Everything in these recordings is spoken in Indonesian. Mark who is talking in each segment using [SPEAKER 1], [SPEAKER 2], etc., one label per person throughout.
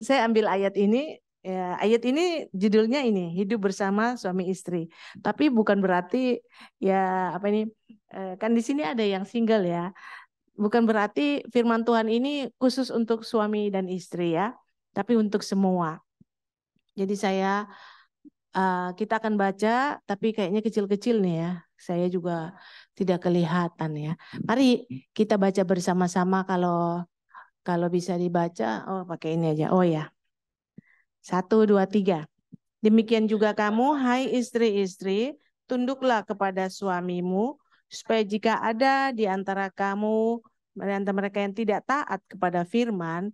[SPEAKER 1] saya ambil ayat ini. Ya, ayat ini judulnya ini hidup bersama suami istri. Tapi bukan berarti ya apa ini kan di sini ada yang single ya. Bukan berarti firman Tuhan ini khusus untuk suami dan istri ya, tapi untuk semua. Jadi kita akan baca, tapi kayaknya kecil-kecil nih ya. Saya juga tidak kelihatan ya. Mari kita baca bersama-sama kalau kalau bisa dibaca. Oh pakai ini aja. Oh ya, 1, 2, 3. Demikian juga kamu, hai istri-istri, tunduklah kepada suamimu, supaya jika ada di antara kamu, di antara mereka yang tidak taat kepada firman,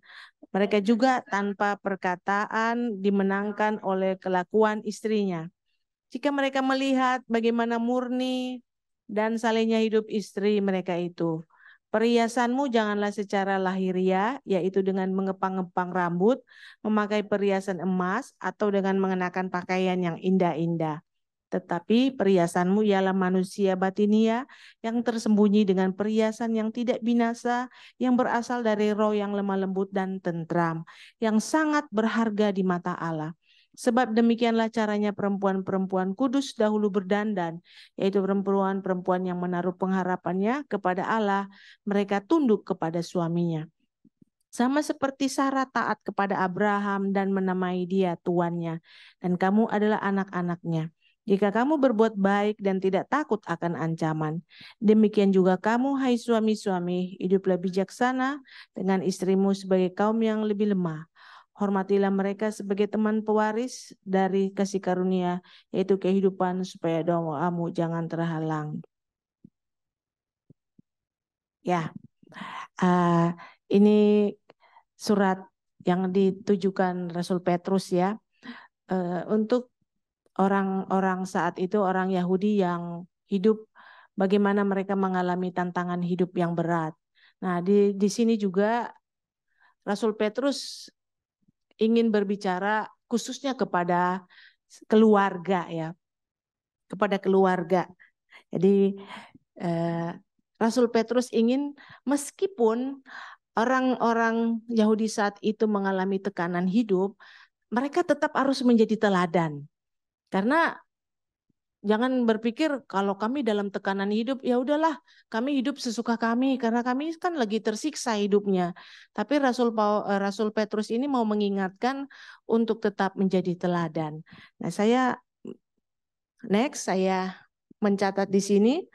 [SPEAKER 1] mereka juga tanpa perkataan dimenangkan oleh kelakuan istrinya. Jika mereka melihat bagaimana murni dan salehnya hidup istri mereka itu, perhiasanmu janganlah secara lahiriah, yaitu dengan mengepang-ngepang rambut, memakai perhiasan emas, atau dengan mengenakan pakaian yang indah-indah. Tetapi perhiasanmu ialah manusia batinia yang tersembunyi dengan perhiasan yang tidak binasa, yang berasal dari roh yang lemah lembut dan tentram, yang sangat berharga di mata Allah. Sebab demikianlah caranya perempuan-perempuan kudus dahulu berdandan, yaitu perempuan-perempuan yang menaruh pengharapannya kepada Allah, mereka tunduk kepada suaminya. Sama seperti Sarah taat kepada Abraham dan menamai dia tuannya, dan kamu adalah anak-anaknya. Jika kamu berbuat baik dan tidak takut akan ancaman, demikian juga kamu, hai suami-suami, hiduplah bijaksana dengan istrimu sebagai kaum yang lebih lemah. Hormatilah mereka sebagai teman pewaris dari kasih karunia, yaitu kehidupan, supaya doamu jangan terhalang. Ya, ini surat yang ditujukan Rasul Petrus ya, untuk orang-orang saat itu, orang Yahudi yang hidup, bagaimana mereka mengalami tantangan hidup yang berat. Nah, di sini juga Rasul Petrus ingin berbicara khususnya kepada keluarga ya, kepada keluarga. Jadi Rasul Petrus ingin, meskipun orang-orang Yahudi saat itu mengalami tekanan hidup, mereka tetap harus menjadi teladan. Karena jangan berpikir kalau kami dalam tekanan hidup, ya udahlah kami hidup sesuka kami karena kami kan lagi tersiksa hidupnya. Tapi Rasul Petrus ini mau mengingatkan untuk tetap menjadi teladan. Nah, saya mencatat di sini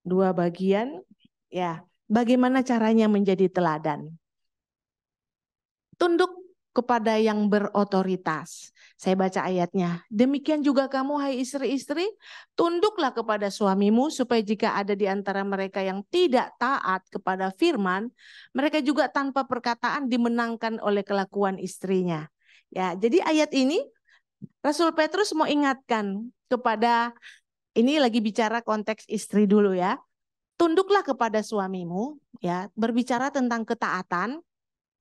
[SPEAKER 1] 2 bagian ya. Bagaimana caranya menjadi teladan? Tunduk kepada yang berotoritas. Saya baca ayatnya. Demikian juga kamu, hai istri-istri, tunduklah kepada suamimu, supaya jika ada di antara mereka yang tidak taat kepada firman, mereka juga tanpa perkataan dimenangkan oleh kelakuan istrinya. Ya, jadi ayat ini Rasul Petrus mau ingatkan kepada, ini lagi bicara konteks istri dulu ya. Tunduklah kepada suamimu, ya, berbicara tentang ketaatan,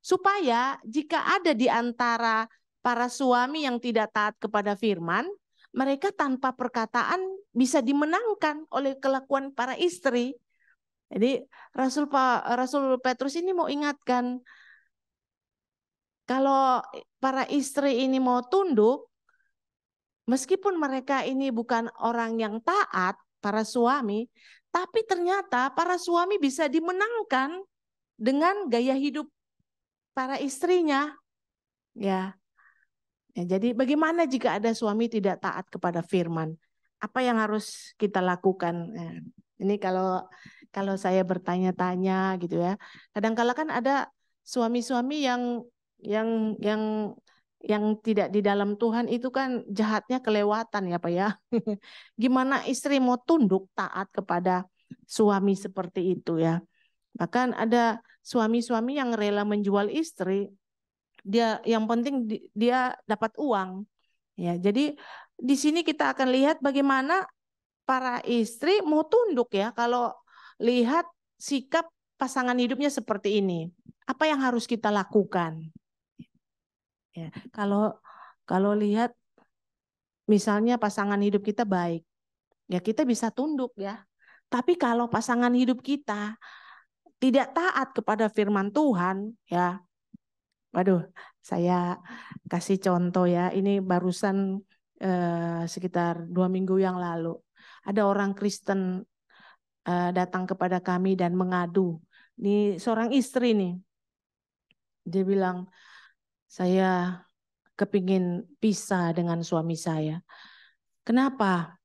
[SPEAKER 1] supaya jika ada di antara para suami yang tidak taat kepada firman, mereka tanpa perkataan bisa dimenangkan oleh kelakuan para istri. Jadi Rasul Petrus ini mau ingatkan, kalau para istri ini mau tunduk, meskipun mereka ini bukan orang yang taat, para suami, tapi ternyata para suami bisa dimenangkan dengan gaya hidup para istrinya. Ya, jadi bagaimana jika ada suami tidak taat kepada firman? Apa yang harus kita lakukan? Nah, ini kalau saya bertanya-tanya gitu ya. Kadang-kala kan ada suami-suami yang yang yang tidak di dalam Tuhan itu kan jahatnya kelewatan ya Pak ya. Gimana istri mau tunduk taat kepada suami seperti itu ya. Bahkan ada suami-suami yang rela menjual istri, dia yang penting dia dapat uang. Ya, jadi di sini kita akan lihat bagaimana para istri mau tunduk ya kalau lihat sikap pasangan hidupnya seperti ini. Apa yang harus kita lakukan? Ya, kalau lihat misalnya pasangan hidup kita baik, ya kita bisa tunduk ya. Tapi kalau pasangan hidup kita tidak taat kepada firman Tuhan, ya Waduh, saya kasih contoh ya. Ini barusan sekitar 2 minggu yang lalu. Ada orang Kristen datang kepada kami dan mengadu. Ini seorang istri nih. Dia bilang, saya kepingin pisah dengan suami saya. Kenapa?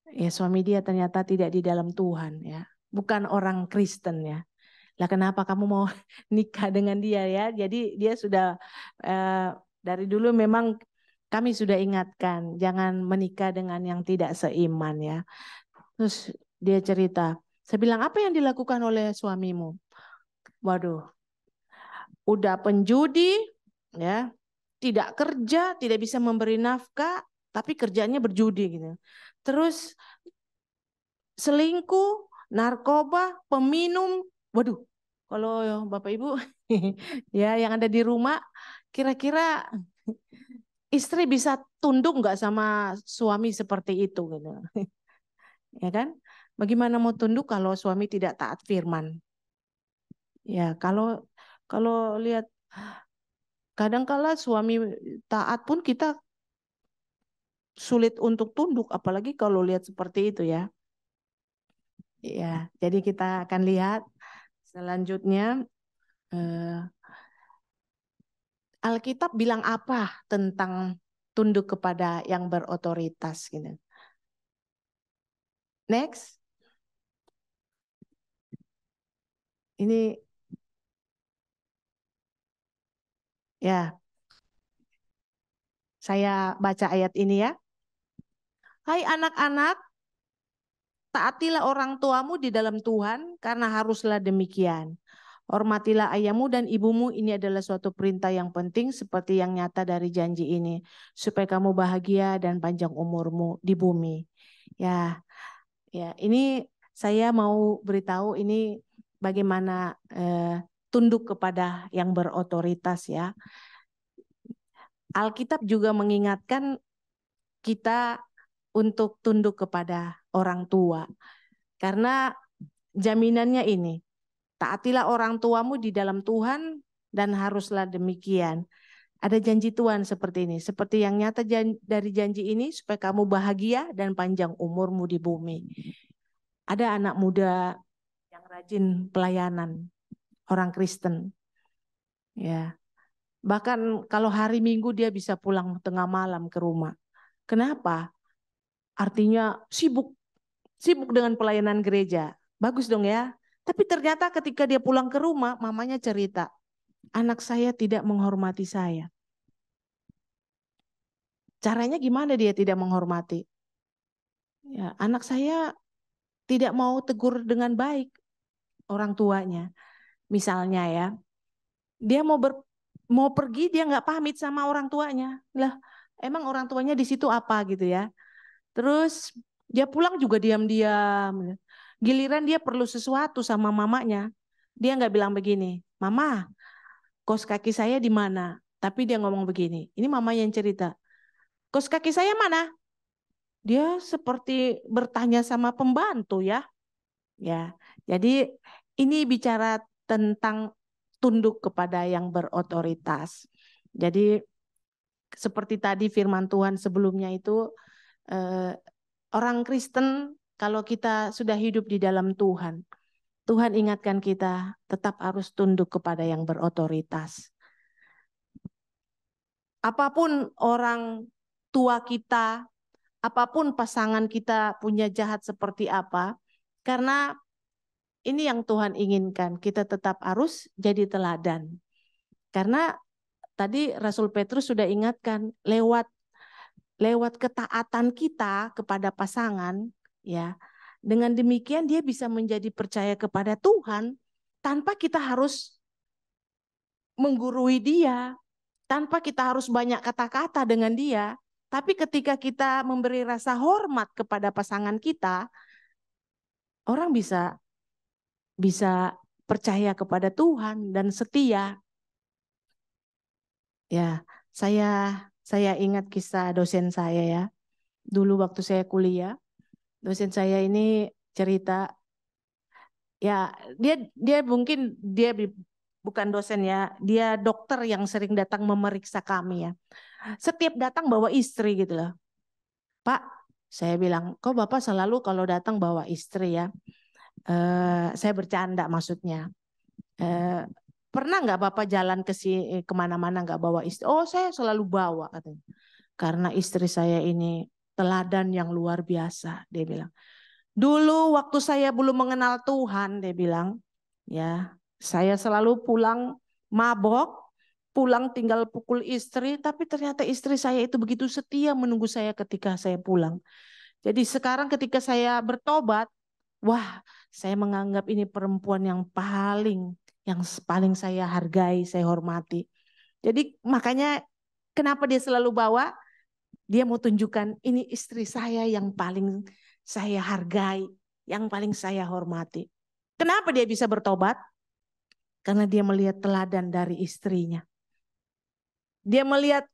[SPEAKER 1] Ya suami dia ternyata tidak di dalam Tuhan ya. Bukan orang Kristen ya. Lah kenapa kamu mau nikah dengan dia ya? Jadi dia sudah dari dulu memang kami sudah ingatkan jangan menikah dengan yang tidak seiman ya. Terus dia cerita, saya bilang apa yang dilakukan oleh suamimu? Waduh, udah penjudi ya, tidak kerja, tidak bisa memberi nafkah, tapi kerjanya berjudi gitu. Terus selingkuh, narkoba, peminum. Waduh, kalau Bapak Ibu ya yang ada di rumah, kira-kira istri bisa tunduk nggak sama suami seperti itu gitu. Ya kan? Bagaimana mau tunduk kalau suami tidak taat firman? Ya, kalau lihat kadang-kala suami taat pun kita sulit untuk tunduk, apalagi kalau lihat seperti itu ya. Ya, jadi kita akan lihat selanjutnya Alkitab bilang apa tentang tunduk kepada yang berotoritas gitu. Next. Ini ya, saya baca ayat ini ya. Hai anak-anak, taatilah orang tuamu di dalam Tuhan karena haruslah demikian. Hormatilah ayahmu dan ibumu, ini adalah suatu perintah yang penting seperti yang nyata dari janji ini. Supaya kamu bahagia dan panjang umurmu di bumi. Ya, ya ini saya mau beritahu ini bagaimana tunduk kepada yang berotoritas ya. Alkitab juga mengingatkan kita untuk tunduk kepada orang tua. Karena jaminannya ini, taatilah orang tuamu di dalam Tuhan dan haruslah demikian. Ada janji Tuhan seperti ini, seperti yang nyata dari janji ini supaya kamu bahagia dan panjang umurmu di bumi. Ada anak muda yang rajin pelayanan, orang Kristen. Ya. Bahkan kalau hari Minggu dia bisa pulang tengah malam ke rumah. Kenapa? Artinya sibuk dengan pelayanan gereja. Bagus dong ya. Tapi ternyata ketika dia pulang ke rumah, mamanya cerita, anak saya tidak menghormati saya. Caranya gimana dia tidak menghormati? Ya, anak saya tidak mau tegur dengan baik orang tuanya. Misalnya ya, dia mau pergi dia nggak pamit sama orang tuanya. Lah, emang orang tuanya di situ apa gitu ya? Terus dia pulang juga diam-diam. Giliran dia perlu sesuatu sama mamanya, dia nggak bilang begini, Mama, kos kaki saya di mana? Tapi dia ngomong begini, ini mama yang cerita, kos kaki saya mana? Dia seperti bertanya sama pembantu ya. Ya, jadi ini bicara tentang tunduk kepada yang berotoritas. Jadi seperti tadi firman Tuhan sebelumnya itu orang Kristen kalau kita sudah hidup di dalam Tuhan, Tuhan ingatkan kita tetap harus tunduk kepada yang berotoritas. Apapun orang tua kita, apapun pasangan kita punya jahat seperti apa, karena ini yang Tuhan inginkan, kita tetap harus jadi teladan. Karena tadi Rasul Petrus sudah ingatkan lewat ketaatan kita kepada pasangan, ya. Dengan demikian dia bisa menjadi percaya kepada Tuhan tanpa kita harus menggurui dia, tanpa kita harus banyak kata-kata dengan dia. Tapi ketika kita memberi rasa hormat kepada pasangan kita, orang bisa percaya kepada Tuhan dan setia. Ya, saya ingat kisah dosen saya ya. Dulu waktu saya kuliah, dosen saya ini cerita ya dia mungkin dia bukan dosen ya, dia dokter yang sering datang memeriksa kami ya. Setiap datang bawa istri gitu loh. Pak, saya bilang, kok Bapak selalu kalau datang bawa istri ya? Saya bercanda maksudnya. Pernah nggak Bapak jalan ke kemana-mana nggak bawa istri? Oh, saya selalu bawa katanya. Karena istri saya ini teladan yang luar biasa, dia bilang. Dulu waktu saya belum mengenal Tuhan, dia bilang, ya, saya selalu pulang mabok, pulang tinggal pukul istri, tapi ternyata istri saya itu begitu setia menunggu saya ketika saya pulang. Jadi sekarang ketika saya bertobat, wah, saya menganggap ini perempuan yang paling saya hargai, saya hormati. Jadi makanya kenapa dia selalu bawa? Dia mau tunjukkan ini istri saya yang paling saya hargai, yang paling saya hormati. Kenapa dia bisa bertobat? Karena dia melihat teladan dari istrinya. Dia melihat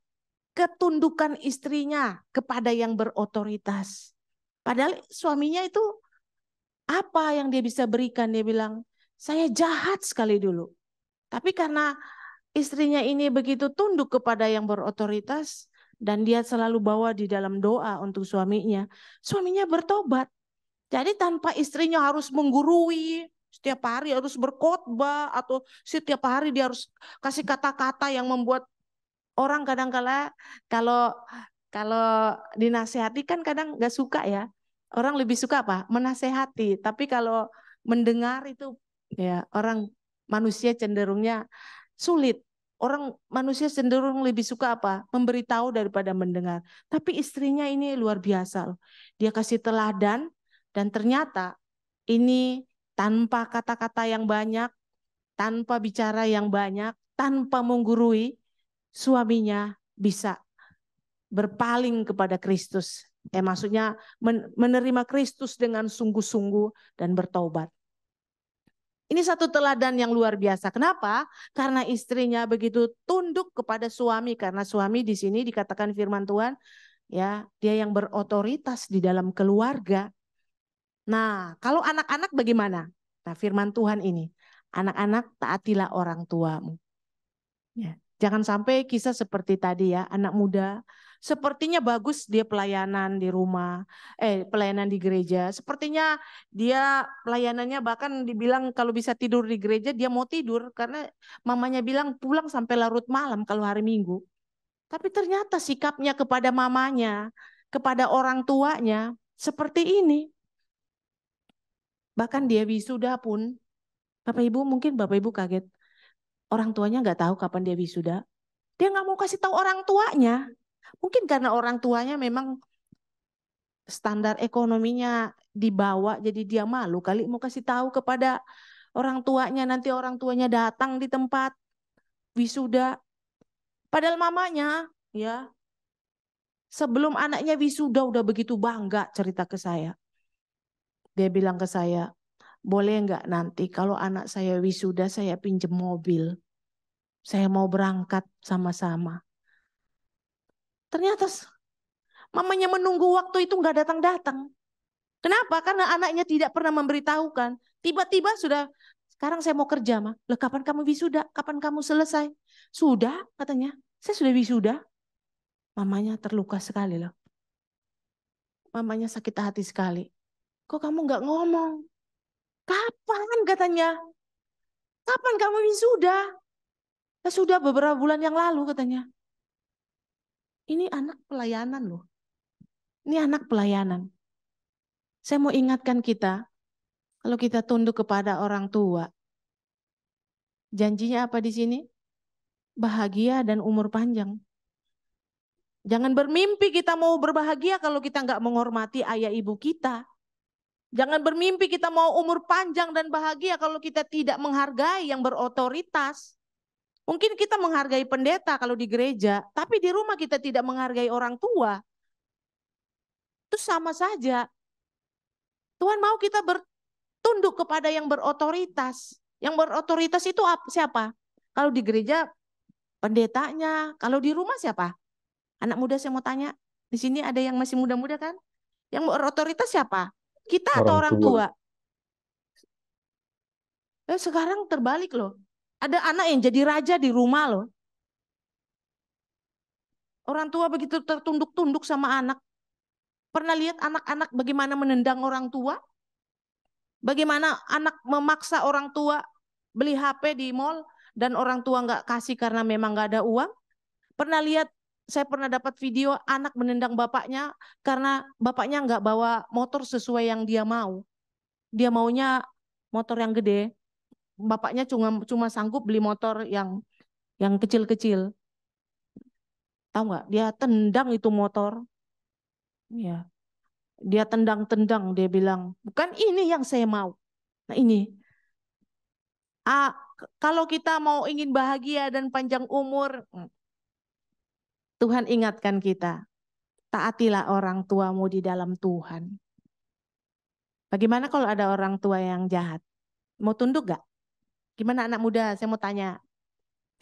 [SPEAKER 1] ketundukan istrinya kepada yang berotoritas. Padahal suaminya itu apa yang dia bisa berikan? Dia bilang, saya jahat sekali dulu. Tapi karena istrinya ini begitu tunduk kepada yang berotoritas dan dia selalu bawa di dalam doa untuk suaminya, suaminya bertobat. Jadi tanpa istrinya harus menggurui, setiap hari harus berkhotbah atau setiap hari dia harus kasih kata-kata yang membuat orang kadang-kala kalau kalau dinasehati kan kadang nggak suka ya. Orang lebih suka apa? Menasehati. Tapi kalau mendengar itu ya orang manusia cenderungnya sulit. Orang manusia cenderung lebih suka apa? Memberitahu daripada mendengar. Tapi istrinya ini luar biasa loh. Dia kasih teladan dan ternyata ini tanpa kata-kata yang banyak, tanpa bicara yang banyak, tanpa menggurui, suaminya bisa berpaling kepada Kristus. Maksudnya menerima Kristus dengan sungguh-sungguh dan bertobat. Ini satu teladan yang luar biasa. Kenapa? Karena istrinya begitu tunduk kepada suami. Karena suami di sini dikatakan firman Tuhan, ya, dia yang berotoritas di dalam keluarga. Nah, kalau anak-anak bagaimana? Nah, firman Tuhan ini, anak-anak taatilah orang tuamu. Ya. Jangan sampai kisah seperti tadi ya, anak muda sepertinya bagus dia pelayanan di rumah, pelayanan di gereja. Sepertinya dia pelayanannya bahkan dibilang kalau bisa tidur di gereja dia mau tidur karena mamanya bilang pulang sampai larut malam kalau hari Minggu. Tapi ternyata sikapnya kepada mamanya, kepada orang tuanya seperti ini. Bahkan dia wisuda pun, Bapak Ibu mungkin Bapak Ibu kaget. Orang tuanya nggak tahu kapan dia wisuda. Dia nggak mau kasih tahu orang tuanya. Mungkin karena orang tuanya memang standar ekonominya dibawa, jadi dia malu kali mau kasih tahu kepada orang tuanya. Nanti orang tuanya datang di tempat wisuda. Padahal mamanya, ya, sebelum anaknya wisuda udah begitu bangga cerita ke saya. Dia bilang ke saya, boleh nggak nanti kalau anak saya wisuda saya pinjem mobil. Saya mau berangkat sama-sama. Ternyata mamanya menunggu waktu itu nggak datang-datang. Kenapa? Karena anaknya tidak pernah memberitahukan. Tiba-tiba sudah, sekarang saya mau kerja, mah. Loh, kapan kamu wisuda? Kapan kamu selesai? Sudah, katanya. Saya sudah wisuda. Mamanya terluka sekali loh. Mamanya sakit hati sekali. Kok kamu nggak ngomong? Kapan katanya? Kapan kamu wisuda? Ya, sudah beberapa bulan yang lalu katanya. Ini anak pelayanan loh. Ini anak pelayanan. Saya mau ingatkan kita, kalau kita tunduk kepada orang tua, janjinya apa di sini? Bahagia dan umur panjang. Jangan bermimpi kita mau berbahagia kalau kita nggak menghormati ayah ibu kita. Jangan bermimpi kita mau umur panjang dan bahagia kalau kita tidak menghargai yang berotoritas. Mungkin kita menghargai pendeta kalau di gereja, tapi di rumah kita tidak menghargai orang tua. Itu sama saja. Tuhan mau kita bertunduk kepada yang berotoritas. Yang berotoritas itu siapa? Kalau di gereja pendetanya, kalau di rumah siapa? Anak muda saya mau tanya, di sini ada yang masih muda-muda kan? Yang berotoritas siapa? Kita atau
[SPEAKER 2] Orang
[SPEAKER 1] orang
[SPEAKER 2] tua.
[SPEAKER 1] tua? Sekarang terbalik loh. Ada anak yang jadi raja di rumah loh. Orang tua begitu tertunduk-tunduk sama anak. Pernah lihat anak-anak bagaimana menendang orang tua? Bagaimana anak memaksa orang tua beli HP di mall dan orang tua nggak kasih karena memang nggak ada uang? Pernah lihat, saya pernah dapat video anak menendang bapaknya karena bapaknya nggak bawa motor sesuai yang dia mau. Dia maunya motor yang gede. Bapaknya cuma sanggup beli motor yang kecil-kecil. Tahu nggak? Dia tendang itu motor. Ya, dia tendang-tendang. Dia bilang, bukan ini yang saya mau. Nah ini, kalau kita mau ingin bahagia dan panjang umur, Tuhan ingatkan kita, taatilah orang tuamu di dalam Tuhan. Bagaimana kalau ada orang tua yang jahat? Mau tunduk gak? Gimana anak muda? Saya mau tanya.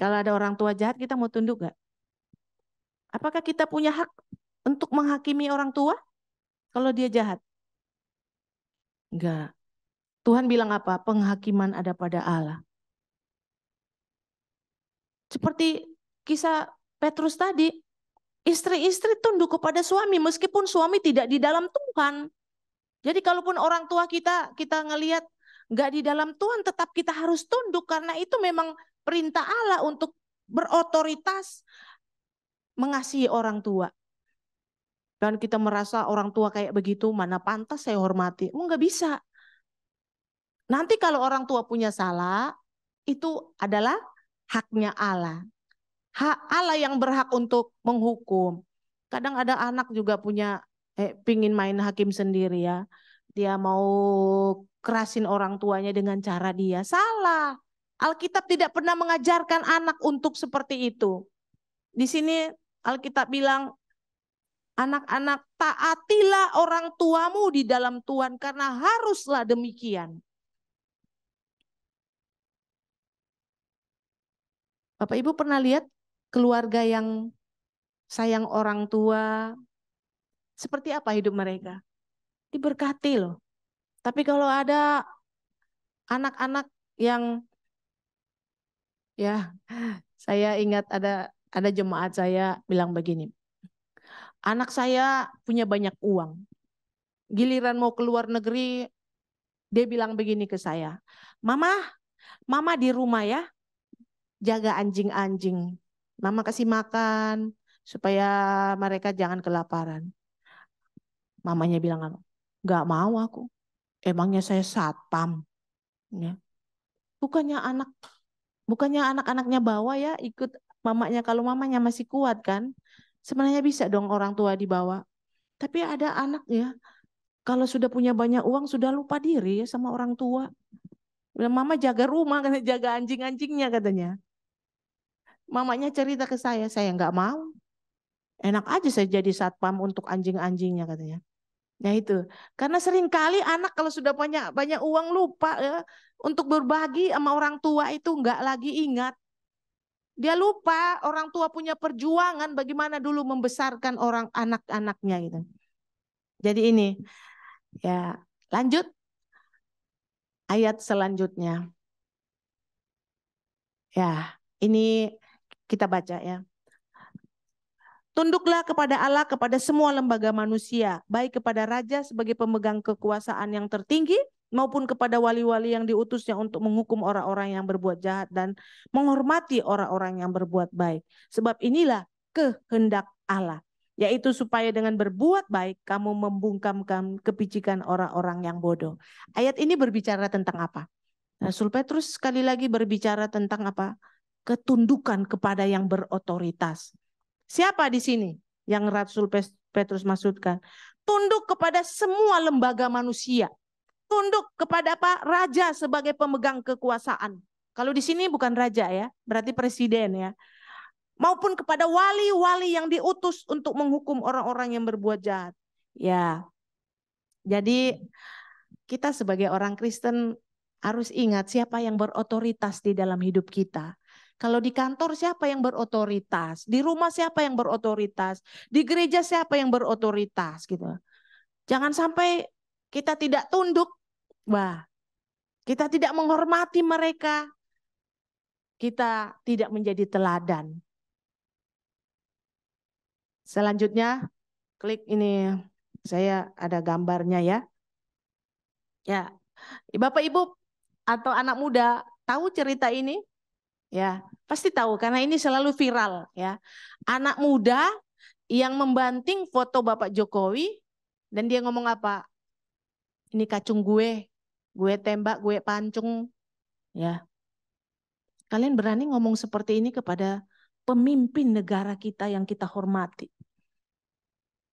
[SPEAKER 1] Kalau ada orang tua jahat, kita mau tunduk gak? Apakah kita punya hak untuk menghakimi orang tua kalau dia jahat? Enggak. Tuhan bilang apa? Penghakiman ada pada Allah. Seperti kisah Petrus tadi, istri-istri tunduk kepada suami meskipun suami tidak di dalam Tuhan. Jadi kalaupun orang tua kita ngelihat nggak di dalam Tuhan, tetap kita harus tunduk karena itu memang perintah Allah untuk berotoritas mengasihi orang tua. Dan kita merasa orang tua kayak begitu, mana pantas saya hormati. Oh, nggak bisa. Nanti kalau orang tua punya salah, itu adalah haknya Allah. Hak Allah yang berhak untuk menghukum. Kadang ada anak juga punya pingin main hakim sendiri ya. Dia mau kerasin orang tuanya dengan cara dia. Salah. Alkitab tidak pernah mengajarkan anak untuk seperti itu. Di sini Alkitab bilang, anak-anak taatilah orang tuamu di dalam Tuhan karena haruslah demikian. Bapak Ibu pernah lihat keluarga yang sayang orang tua, seperti apa hidup mereka? Diberkati loh. Tapi kalau ada anak-anak yang, ya, saya ingat ada jemaat saya bilang begini, anak saya punya banyak uang, giliran mau ke luar negeri, dia bilang begini ke saya, mama di rumah ya, jaga anjing-anjing, mama kasih makan supaya mereka jangan kelaparan. Mamanya bilang, nggak mau aku, emangnya saya satpam, ya. Bukannya anak-anaknya bawa ya ikut mamanya, kalau mamanya masih kuat kan. Sebenarnya bisa dong orang tua dibawa. Tapi ada anak ya, kalau sudah punya banyak uang sudah lupa diri sama orang tua. Bilang, mama jaga rumah, kan jaga anjing-anjingnya katanya. Mamanya cerita ke saya nggak mau. Enak aja saya jadi satpam untuk anjing-anjingnya katanya. Ya itu, karena seringkali anak kalau sudah banyak banyak uang lupa ya, untuk berbagi sama orang tua itu nggak lagi ingat. Dia lupa orang tua punya perjuangan bagaimana dulu membesarkan orang anak-anaknya gitu. Jadi ini ya, lanjut ayat selanjutnya. Ya, ini kita baca ya. Tunduklah kepada Allah, kepada semua lembaga manusia, baik kepada raja sebagai pemegang kekuasaan yang tertinggi, maupun kepada wali-wali yang diutusnya untuk menghukum orang-orang yang berbuat jahat dan menghormati orang-orang yang berbuat baik. Sebab inilah kehendak Allah, yaitu supaya dengan berbuat baik kamu membungkamkan kepicikan orang-orang yang bodoh. Ayat ini berbicara tentang apa? Rasul Petrus sekali lagi berbicara tentang apa? Ketundukan kepada yang berotoritas. Siapa di sini yang Rasul Petrus maksudkan? Tunduk kepada semua lembaga manusia. Tunduk kepada apa? Raja sebagai pemegang kekuasaan. Kalau di sini bukan raja ya, berarti presiden ya. Maupun kepada wali-wali yang diutus untuk menghukum orang-orang yang berbuat jahat. Ya, jadi kita sebagai orang Kristen harus ingat siapa yang berotoritas di dalam hidup kita. Kalau di kantor siapa yang berotoritas, di rumah siapa yang berotoritas, di gereja siapa yang berotoritas gitu. Jangan sampai kita tidak tunduk, wah, kita tidak menghormati mereka. kita tidak menjadi teladan. Selanjutnya, klik ini. Saya ada gambarnya ya. Ya, Bapak Ibu atau anak muda tahu cerita ini? Ya, pasti tahu karena ini selalu viral ya. Anak muda yang membanting foto Bapak Jokowi dan dia ngomong apa? Ini kacung gue tembak, gue pancung. Ya, kalian berani ngomong seperti ini kepada pemimpin negara kita yang kita hormati?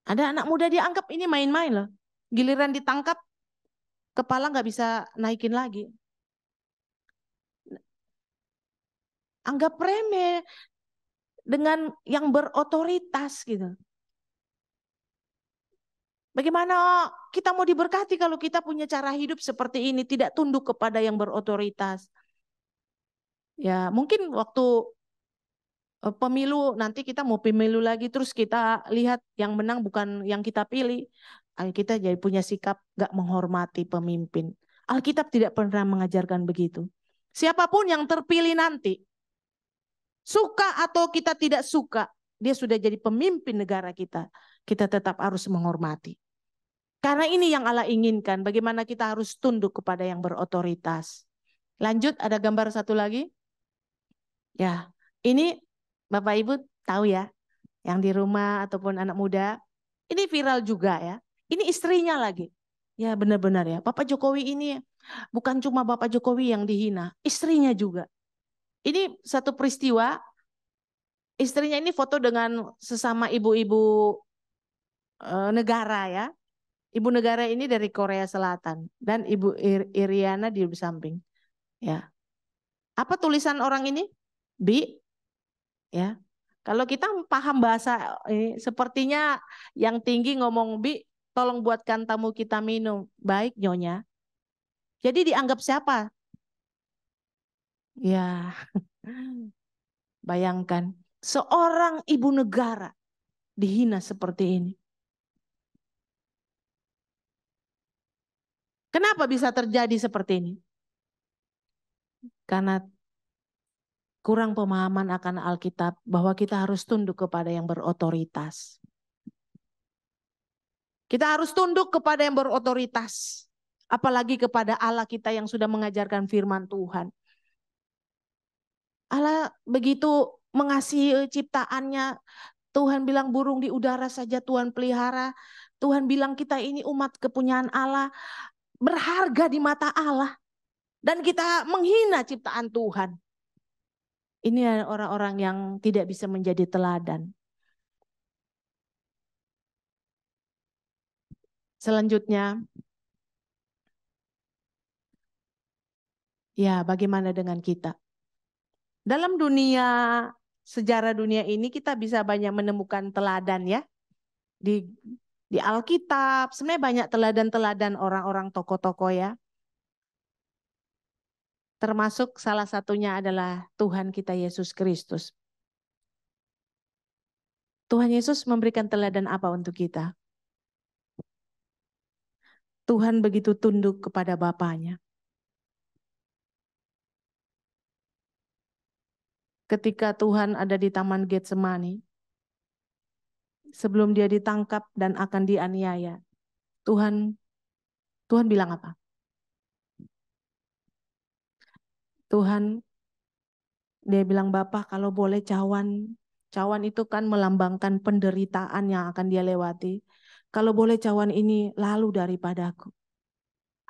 [SPEAKER 1] Ada anak muda dia anggap ini main-main loh. Giliran ditangkap, kepala nggak bisa naikin lagi. Anggap remeh dengan yang berotoritas gitu. Bagaimana kita mau diberkati kalau kita punya cara hidup seperti ini, tidak tunduk kepada yang berotoritas. Ya, mungkin waktu pemilu nanti kita mau pemilu lagi terus kita lihat yang menang bukan yang kita pilih. Kita jadi punya sikap gak menghormati pemimpin. Alkitab tidak pernah mengajarkan begitu. Siapapun yang terpilih nanti, suka atau kita tidak suka, dia sudah jadi pemimpin negara kita. Kita tetap harus menghormati. Karena ini yang Allah inginkan, bagaimana kita harus tunduk kepada yang berotoritas. Lanjut, ada gambar satu lagi. Ya, ini Bapak Ibu tahu ya, yang di rumah ataupun anak muda, ini viral juga ya. Ini istrinya lagi. Ya benar-benar ya, Bapak Jokowi ini bukan cuma Bapak Jokowi yang dihina, istrinya juga. Ini satu peristiwa, istrinya ini foto dengan sesama ibu-ibu negara ya. Ibu negara ini dari Korea Selatan dan Ibu Iriana di samping. Ya. Apa tulisan orang ini? Bi, ya. Kalau kita paham bahasa ini, sepertinya yang tinggi ngomong Bi, tolong buatkan tamu kita minum. Baik Nyonya. Jadi dianggap siapa? Ya. Bayangkan seorang ibu negara dihina seperti ini. Kenapa bisa terjadi seperti ini? Karena kurang pemahaman akan Alkitab bahwa kita harus tunduk kepada yang berotoritas. Kita harus tunduk kepada yang berotoritas. Apalagi kepada Allah kita yang sudah mengajarkan firman Tuhan. Allah begitu mengasihi ciptaannya. Tuhan bilang burung di udara saja Tuhan pelihara. Tuhan bilang kita ini umat kepunyaan Allah. Berharga di mata Allah. Dan kita menghina ciptaan Tuhan. Ini orang-orang yang tidak bisa menjadi teladan. Selanjutnya, ya bagaimana dengan kita? Dalam dunia, sejarah dunia ini kita bisa banyak menemukan teladan ya. Di Alkitab, sebenarnya banyak teladan-teladan orang-orang tokoh-tokoh ya. Termasuk salah satunya adalah Tuhan kita Yesus Kristus. Tuhan Yesus memberikan teladan apa untuk kita? Tuhan begitu tunduk kepada Bapaknya. Ketika Tuhan ada di Taman Getsemani, sebelum dia ditangkap dan akan dianiaya, Tuhan bilang apa? Tuhan, dia bilang, Bapak kalau boleh cawan itu kan melambangkan penderitaan yang akan dia lewati. Kalau boleh cawan ini lalu daripadaku.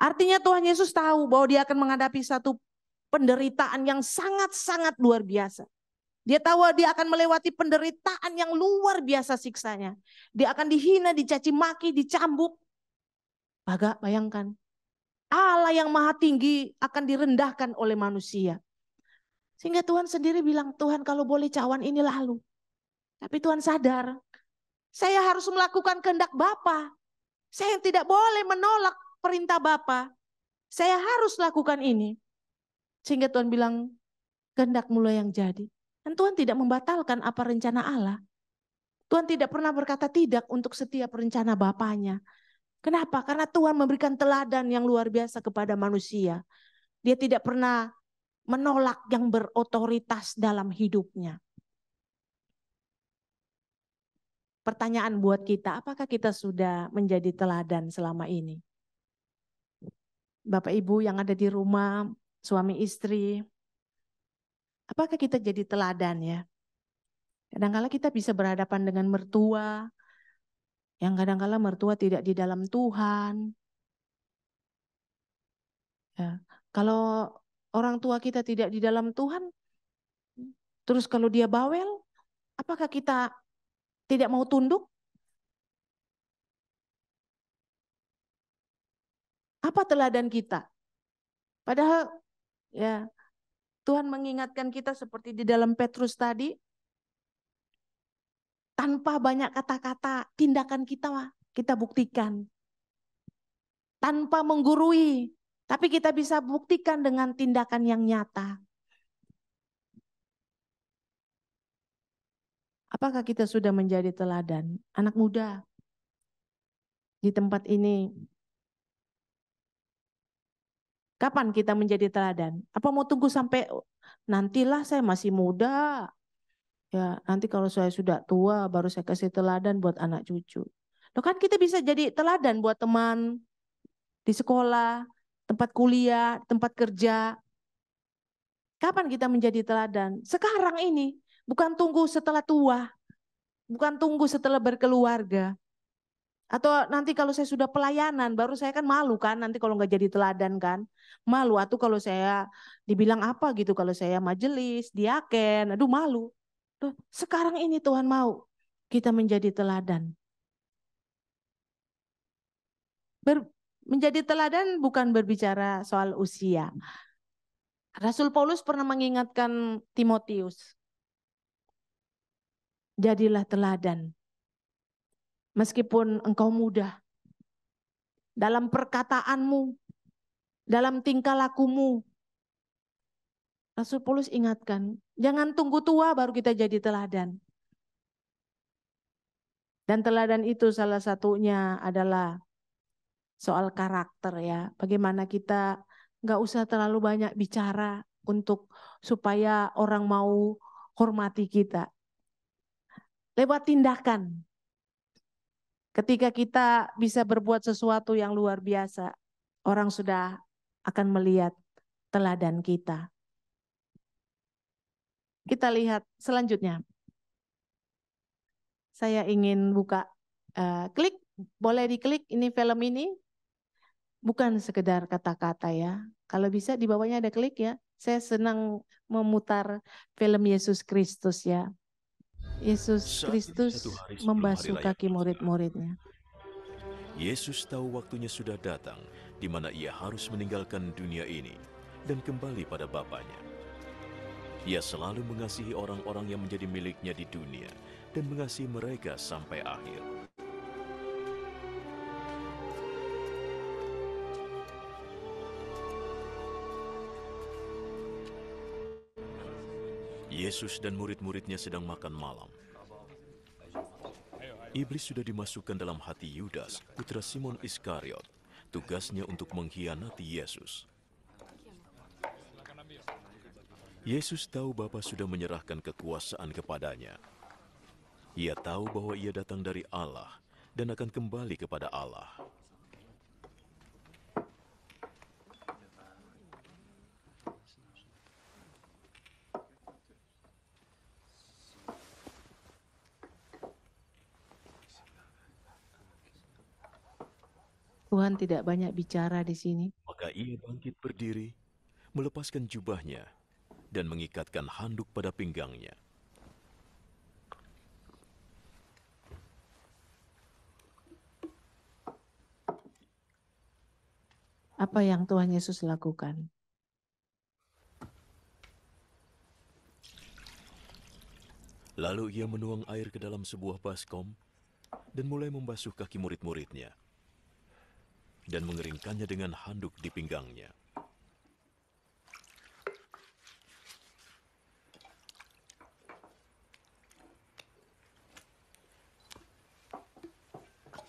[SPEAKER 1] Artinya Tuhan Yesus tahu bahwa dia akan menghadapi satu penderitaan yang sangat-sangat luar biasa. Dia tahu dia akan melewati penderitaan yang luar biasa siksanya. Dia akan dihina, dicaci maki, dicambuk. Bayangkan, Allah yang maha tinggi akan direndahkan oleh manusia. Sehingga Tuhan sendiri bilang, Tuhan kalau boleh cawan ini lalu. Tapi Tuhan sadar, saya harus melakukan kehendak Bapa. Saya tidak boleh menolak perintah Bapa. Saya harus lakukan ini. Sehingga Tuhan bilang, kehendak-Mu yang jadi. Dan Tuhan tidak membatalkan apa rencana Allah. Tuhan tidak pernah berkata tidak untuk setiap rencana Bapanya. Kenapa? Karena Tuhan memberikan teladan yang luar biasa kepada manusia. Dia tidak pernah menolak yang berotoritas dalam hidupnya. Pertanyaan buat kita, apakah kita sudah menjadi teladan selama ini? Bapak Ibu yang ada di rumah, suami istri, apakah kita jadi teladan ya? Kadang-kala kita bisa berhadapan dengan mertua, yang kadang-kala mertua tidak di dalam Tuhan. Ya. Kalau orang tua kita tidak di dalam Tuhan, terus kalau dia bawel, apakah kita tidak mau tunduk? Apa teladan kita? Padahal ya Tuhan mengingatkan kita seperti di dalam Petrus tadi, tanpa banyak kata-kata, tindakan kita buktikan. Tanpa menggurui, tapi kita bisa buktikan dengan tindakan yang nyata. Apakah kita sudah menjadi teladan? Anak muda di tempat ini, kapan kita menjadi teladan? Apa mau tunggu sampai nantilah saya masih muda? Ya, nanti kalau saya sudah tua baru saya kasih teladan buat anak cucu. Loh kan kita bisa jadi teladan buat teman di sekolah, tempat kuliah, tempat kerja. Kapan kita menjadi teladan? Sekarang ini, bukan tunggu setelah tua, bukan tunggu setelah berkeluarga. Atau nanti kalau saya sudah pelayanan, baru saya kan malu kan, nanti kalau nggak jadi teladan kan. Malu, atau kalau saya dibilang apa gitu, kalau saya majelis, diaken, aduh malu. Tuh, sekarang ini Tuhan mau kita menjadi teladan. Menjadi teladan bukan berbicara soal usia. Rasul Paulus pernah mengingatkan Timotius, jadilah teladan. Meskipun engkau muda, dalam perkataanmu, dalam tingkah lakumu, Rasul Paulus ingatkan, jangan tunggu tua baru kita jadi teladan. Dan teladan itu salah satunya adalah soal karakter ya. Bagaimana kita nggak usah terlalu banyak bicara untuk supaya orang mau hormati kita. Lewat tindakan. Ketika kita bisa berbuat sesuatu yang luar biasa, orang sudah akan melihat teladan kita. Kita lihat selanjutnya. Saya ingin buka, klik, boleh diklik ini film ini. Bukan sekedar kata-kata ya. Kalau bisa di bawahnya ada klik ya. Saya senang memutar film Yesus Kristus ya. Yesus Kristus membasuh kaki murid-muridnya.
[SPEAKER 2] Yesus tahu waktunya sudah datang, di mana ia harus meninggalkan dunia ini dan kembali pada Bapanya. Ia selalu mengasihi orang-orang yang menjadi miliknya di dunia dan mengasihi mereka sampai akhir. Yesus dan murid-muridnya sedang makan malam. Iblis sudah dimasukkan dalam hati Yudas, putra Simon Iskariot. Tugasnya untuk mengkhianati Yesus. Yesus tahu Bapa sudah menyerahkan kekuasaan kepadanya. Ia tahu bahwa ia datang dari Allah dan akan kembali kepada Allah.
[SPEAKER 1] Tuhan tidak banyak bicara di sini.
[SPEAKER 2] Maka ia bangkit berdiri, melepaskan jubahnya, dan mengikatkan handuk pada pinggangnya.
[SPEAKER 1] Apa yang Tuhan Yesus lakukan?
[SPEAKER 2] Lalu ia menuang air ke dalam sebuah baskom dan mulai membasuh kaki murid-muridnya dan mengeringkannya dengan handuk di pinggangnya.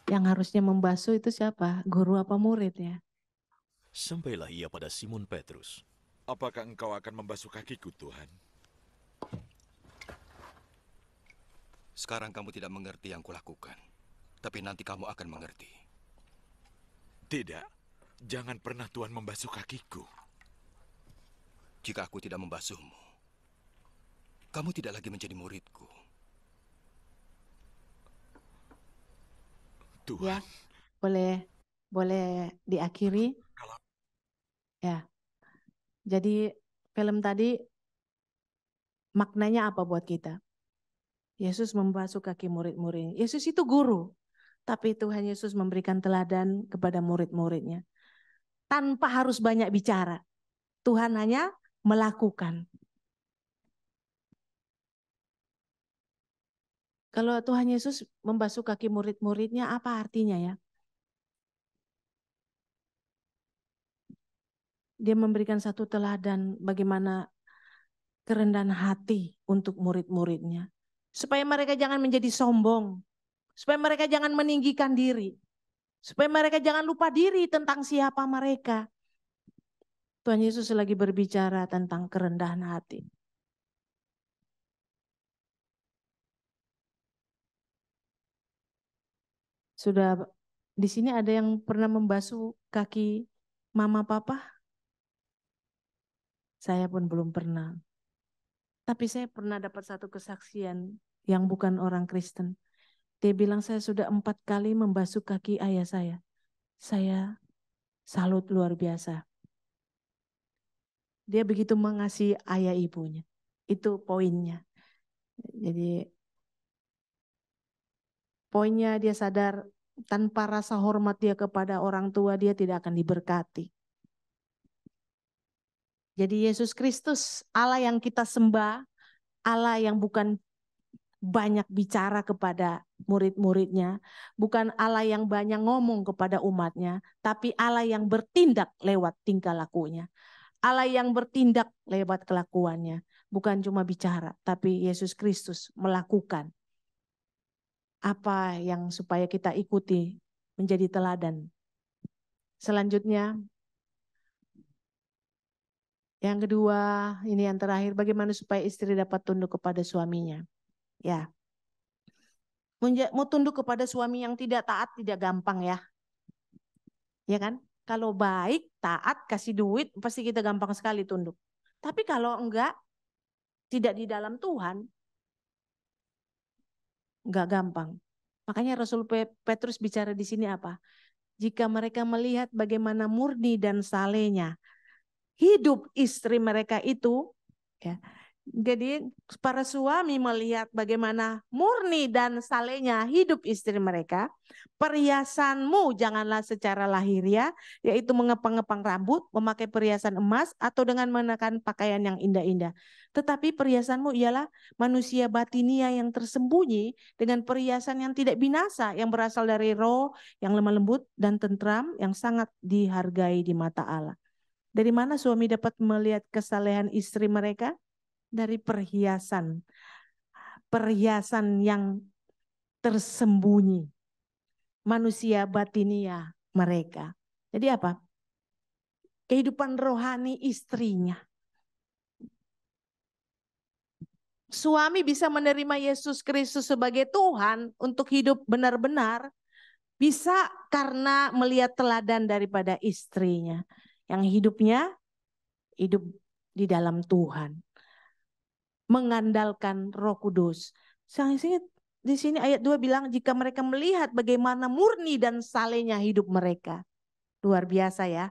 [SPEAKER 1] Yang harusnya membasuh itu siapa? Guru apa murid ya?
[SPEAKER 2] Sampailah ia pada Simon Petrus.
[SPEAKER 3] Apakah engkau akan membasuh kakiku, Tuhan?
[SPEAKER 4] Sekarang kamu tidak mengerti yang kulakukan, tapi nanti kamu akan mengerti.
[SPEAKER 3] Tidak, jangan pernah Tuhan membasuh kakiku.
[SPEAKER 4] Jika aku tidak membasuhmu, kamu tidak lagi menjadi muridku.
[SPEAKER 3] Tuhan.
[SPEAKER 1] Ya, boleh diakhiri. Ya. Jadi film tadi maknanya apa buat kita? Yesus membasuh kaki murid-muridnya. Yesus itu guru, tapi Tuhan Yesus memberikan teladan kepada murid-muridnya. Tanpa harus banyak bicara, Tuhan hanya melakukan. Kalau Tuhan Yesus membasuh kaki murid-muridnya, apa artinya ya? Dia memberikan satu teladan bagaimana kerendahan hati untuk murid-muridnya. Supaya mereka jangan menjadi sombong. Supaya mereka jangan meninggikan diri. Supaya mereka jangan lupa diri tentang siapa mereka. Tuhan Yesus lagi berbicara tentang kerendahan hati. Sudah di sini ada yang pernah membasuh kaki mama papa? Saya pun belum pernah. Tapi saya pernah dapat satu kesaksian yang bukan orang Kristen. Dia bilang saya sudah 4 kali membasuh kaki ayah saya. Saya salut luar biasa. Dia begitu mengasihi ayah ibunya. Itu poinnya. Jadi poinnya dia sadar tanpa rasa hormat dia kepada orang tua dia tidak akan diberkati. Jadi Yesus Kristus Allah yang kita sembah, Allah yang bukan banyak bicara kepada murid-muridnya, bukan Allah yang banyak ngomong kepada umatnya, tapi Allah yang bertindak lewat tingkah lakunya. Allah yang bertindak lewat kelakuannya, bukan cuma bicara, tapi Yesus Kristus melakukan apa yang supaya kita ikuti menjadi teladan. Selanjutnya, yang kedua, ini yang terakhir, bagaimana supaya istri dapat tunduk kepada suaminya. Ya, mau tunduk kepada suami yang tidak taat tidak gampang ya. Ya kan? Kalau baik, taat, kasih duit, pasti kita gampang sekali tunduk. Tapi kalau enggak, tidak di dalam Tuhan, enggak gampang. Makanya Rasul Petrus bicara di sini apa? Jika mereka melihat bagaimana murni dan salehnya hidup istri mereka itu, ya. Jadi para suami melihat bagaimana murni dan salehnya hidup istri mereka. Perhiasanmu janganlah secara lahiriah, yaitu mengepang-ngepang rambut, memakai perhiasan emas, atau dengan mengenakan pakaian yang indah-indah. Tetapi perhiasanmu ialah manusia batinia yang tersembunyi dengan perhiasan yang tidak binasa, yang berasal dari roh, yang lemah lembut dan tentram, yang sangat dihargai di mata Allah. Dari mana suami dapat melihat kesalehan istri mereka? Dari perhiasan yang tersembunyi, manusia batinia mereka. Jadi apa? Kehidupan rohani istrinya. Suami bisa menerima Yesus Kristus sebagai Tuhan untuk hidup benar-benar, bisa karena melihat teladan daripada istrinya yang hidupnya hidup di dalam Tuhan, mengandalkan Roh Kudus. Di sini ayat 2 bilang jika mereka melihat bagaimana murni dan salehnya hidup mereka. Luar biasa ya.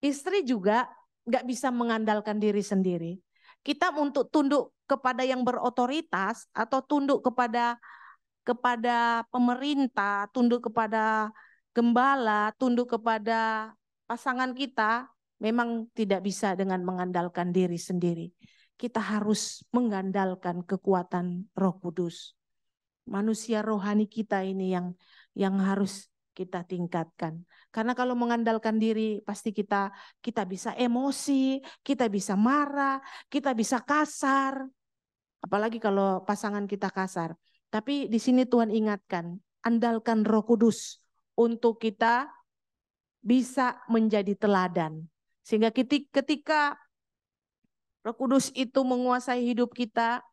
[SPEAKER 1] Istri juga nggak bisa mengandalkan diri sendiri. Kita untuk tunduk kepada yang berotoritas atau tunduk kepada pemerintah, tunduk kepada gembala, tunduk kepada pasangan kita, memang tidak bisa dengan mengandalkan diri sendiri. Kita harus mengandalkan kekuatan Roh Kudus. Manusia rohani kita ini yang harus kita tingkatkan. Karena kalau mengandalkan diri pasti kita bisa emosi, kita bisa marah, kita bisa kasar. Apalagi kalau pasangan kita kasar. Tapi di sini Tuhan ingatkan, andalkan Roh Kudus untuk kita bisa menjadi teladan. Sehingga ketika Roh Kudus itu menguasai hidup kita,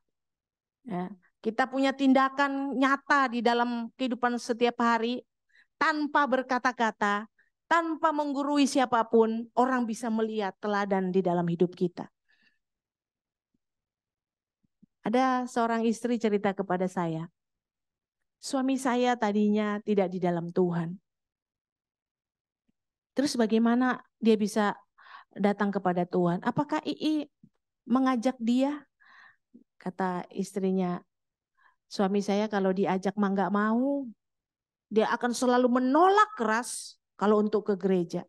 [SPEAKER 1] ya, kita punya tindakan nyata di dalam kehidupan setiap hari, tanpa berkata-kata, tanpa menggurui siapapun, orang bisa melihat teladan di dalam hidup kita. Ada seorang istri cerita kepada saya, suami saya tadinya tidak di dalam Tuhan. Terus bagaimana dia bisa datang kepada Tuhan? Apakah Ii mengajak dia? Kata istrinya, suami saya kalau diajak mah nggak mau. Dia akan selalu menolak keras kalau untuk ke gereja.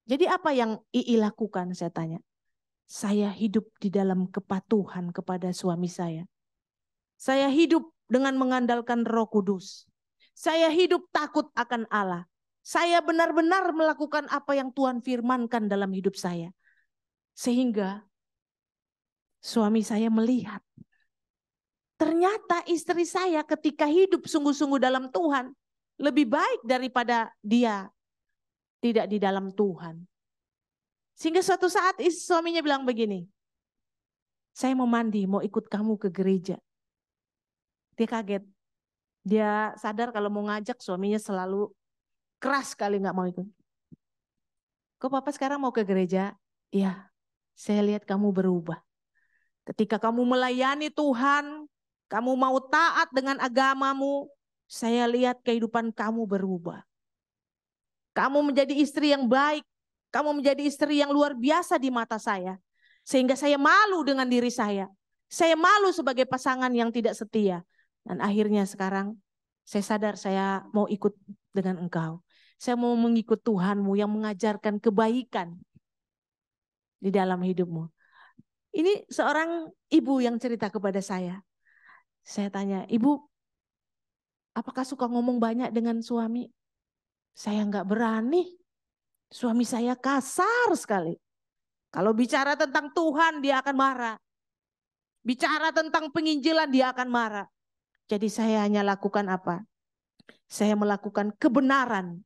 [SPEAKER 1] Jadi apa yang Ii lakukan, saya tanya. Saya hidup di dalam kepatuhan kepada suami saya. Saya hidup dengan mengandalkan Roh Kudus. Saya hidup takut akan Allah. Saya benar-benar melakukan apa yang Tuhan firmankan dalam hidup saya. Sehingga suami saya melihat, ternyata istri saya ketika hidup sungguh-sungguh dalam Tuhan, lebih baik daripada dia tidak di dalam Tuhan. Sehingga suatu saat suaminya bilang begini, saya mau mandi, mau ikut kamu ke gereja. Dia kaget. Dia sadar kalau mau ngajak suaminya selalu keras sekali nggak mau ikut. Kok papa sekarang mau ke gereja? Iya, saya lihat kamu berubah. Ketika kamu melayani Tuhan, kamu mau taat dengan agamamu, saya lihat kehidupan kamu berubah. Kamu menjadi istri yang baik, kamu menjadi istri yang luar biasa di mata saya. Sehingga saya malu dengan diri saya. Saya malu sebagai pasangan yang tidak setia. Dan akhirnya sekarang saya sadar saya mau ikut dengan engkau. Saya mau mengikut Tuhanmu yang mengajarkan kebaikan di dalam hidupmu. Ini seorang ibu yang cerita kepada saya. Saya tanya, ibu apakah suka ngomong banyak dengan suami? Saya nggak berani. Suami saya kasar sekali. Kalau bicara tentang Tuhan dia akan marah. Bicara tentang penginjilan dia akan marah. Jadi saya hanya lakukan apa? Saya melakukan kebenaran.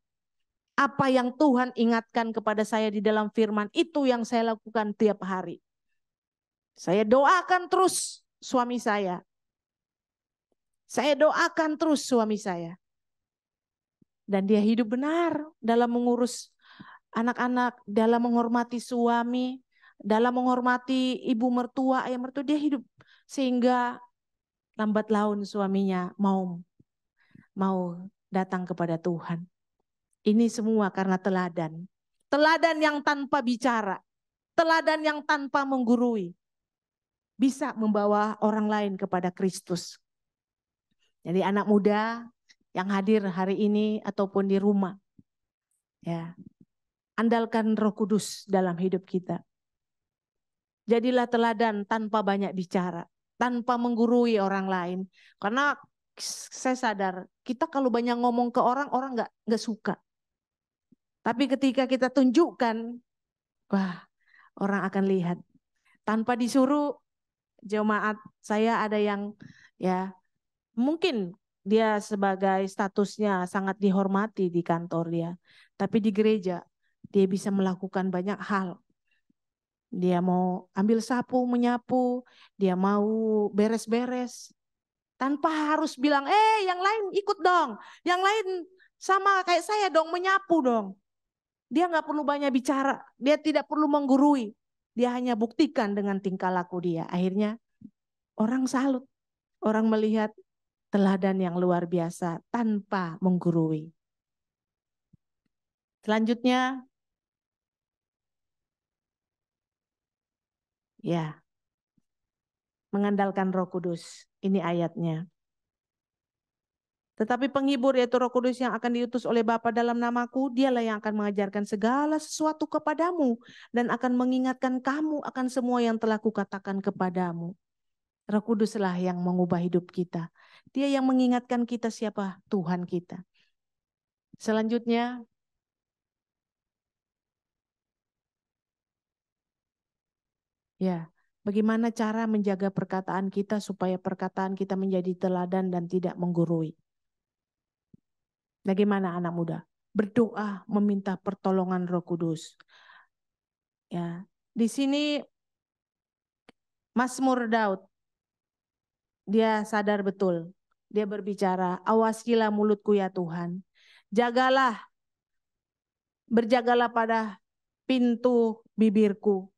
[SPEAKER 1] Apa yang Tuhan ingatkan kepada saya di dalam firman, itu yang saya lakukan tiap hari. Saya doakan terus suami saya. Saya doakan terus suami saya. Dan dia hidup benar dalam mengurus anak-anak, dalam menghormati suami, dalam menghormati ibu mertua, ayah mertua, dia hidup. Sehingga lambat laun suaminya mau datang kepada Tuhan. Ini semua karena teladan. Teladan yang tanpa bicara. Teladan yang tanpa menggurui. Bisa membawa orang lain kepada Kristus. Jadi anak muda yang hadir hari ini ataupun di rumah. Ya, andalkan Roh Kudus dalam hidup kita. Jadilah teladan tanpa banyak bicara. Tanpa menggurui orang lain. Karena saya sadar, kita kalau banyak ngomong ke orang, orang nggak suka. Tapi ketika kita tunjukkan, wah, orang akan lihat. Tanpa disuruh, jemaat saya ada yang ya mungkin dia sebagai statusnya sangat dihormati di kantor dia. Tapi di gereja, dia bisa melakukan banyak hal. Dia mau ambil sapu, menyapu, dia mau beres-beres. Tanpa harus bilang, yang lain ikut dong. Yang lain sama kayak saya dong, menyapu dong. Dia nggak perlu banyak bicara, dia tidak perlu menggurui. Dia hanya buktikan dengan tingkah laku dia. Akhirnya orang salut, orang melihat teladan yang luar biasa tanpa menggurui. Selanjutnya, ya, mengandalkan Roh Kudus. Ini ayatnya. Tetapi penghibur yaitu Roh Kudus yang akan diutus oleh Bapa dalam namaku, dialah yang akan mengajarkan segala sesuatu kepadamu dan akan mengingatkan kamu akan semua yang telah kukatakan kepadamu. Roh Kuduslah yang mengubah hidup kita. Dia yang mengingatkan kita siapa Tuhan kita. Selanjutnya, ya, bagaimana cara menjaga perkataan kita supaya perkataan kita menjadi teladan dan tidak menggurui. Bagaimana anak muda? berdoa meminta pertolongan Roh Kudus. Ya, di sini Mazmur Daud, dia sadar betul. Dia berbicara, awasilah mulutku ya Tuhan. Berjagalah pada pintu bibirku.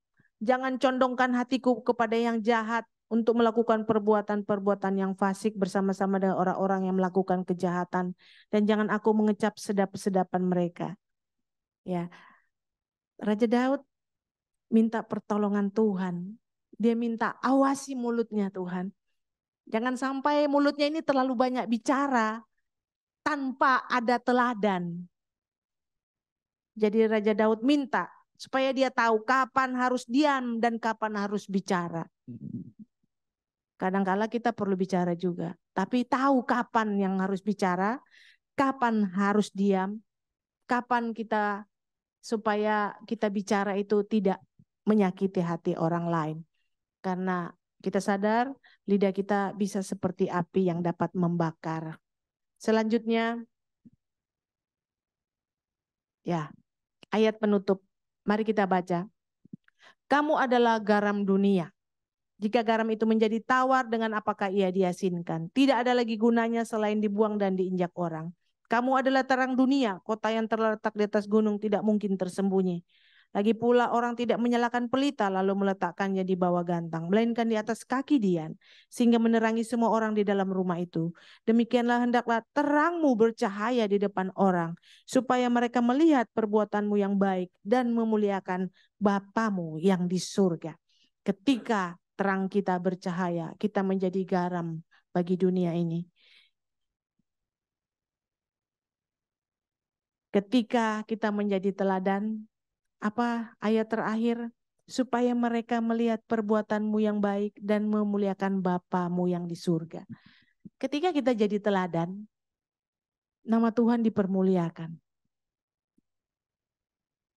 [SPEAKER 1] Jangan condongkan hatiku kepada yang jahat untuk melakukan perbuatan-perbuatan yang fasik bersama-sama dengan orang-orang yang melakukan kejahatan. Dan jangan aku mengecap sedap-sedapan mereka. Ya, Raja Daud minta pertolongan Tuhan. Dia minta awasi mulutnya Tuhan. Jangan sampai mulutnya ini terlalu banyak bicara tanpa ada teladan. Jadi Raja Daud minta supaya dia tahu kapan harus diam dan kapan harus bicara. Kadang-kala kita perlu bicara juga, tapi tahu kapan yang harus bicara, kapan harus diam, kapan kita supaya kita bicara itu tidak menyakiti hati orang lain. Karena kita sadar lidah kita bisa seperti api yang dapat membakar. Selanjutnya, ya, ayat penutup. Mari kita baca. Kamu adalah garam dunia. Jika garam itu menjadi tawar, dengan apakah ia diasinkan? Tidak ada lagi gunanya selain dibuang dan diinjak orang. Kamu adalah terang dunia, kota yang terletak di atas gunung tidak mungkin tersembunyi. Lagi pula orang tidak menyalakan pelita lalu meletakkannya di bawah gantang, melainkan di atas kaki dian, sehingga menerangi semua orang di dalam rumah itu. Demikianlah hendaklah terangmu bercahaya di depan orang, supaya mereka melihat perbuatanmu yang baik dan memuliakan Bapamu yang di surga. Ketika terang kita bercahaya, kita menjadi garam bagi dunia ini. Ketika kita menjadi teladan, apa ayat terakhir? Supaya mereka melihat perbuatanmu yang baik dan memuliakan Bapamu yang di surga. Ketika kita jadi teladan, nama Tuhan dipermuliakan.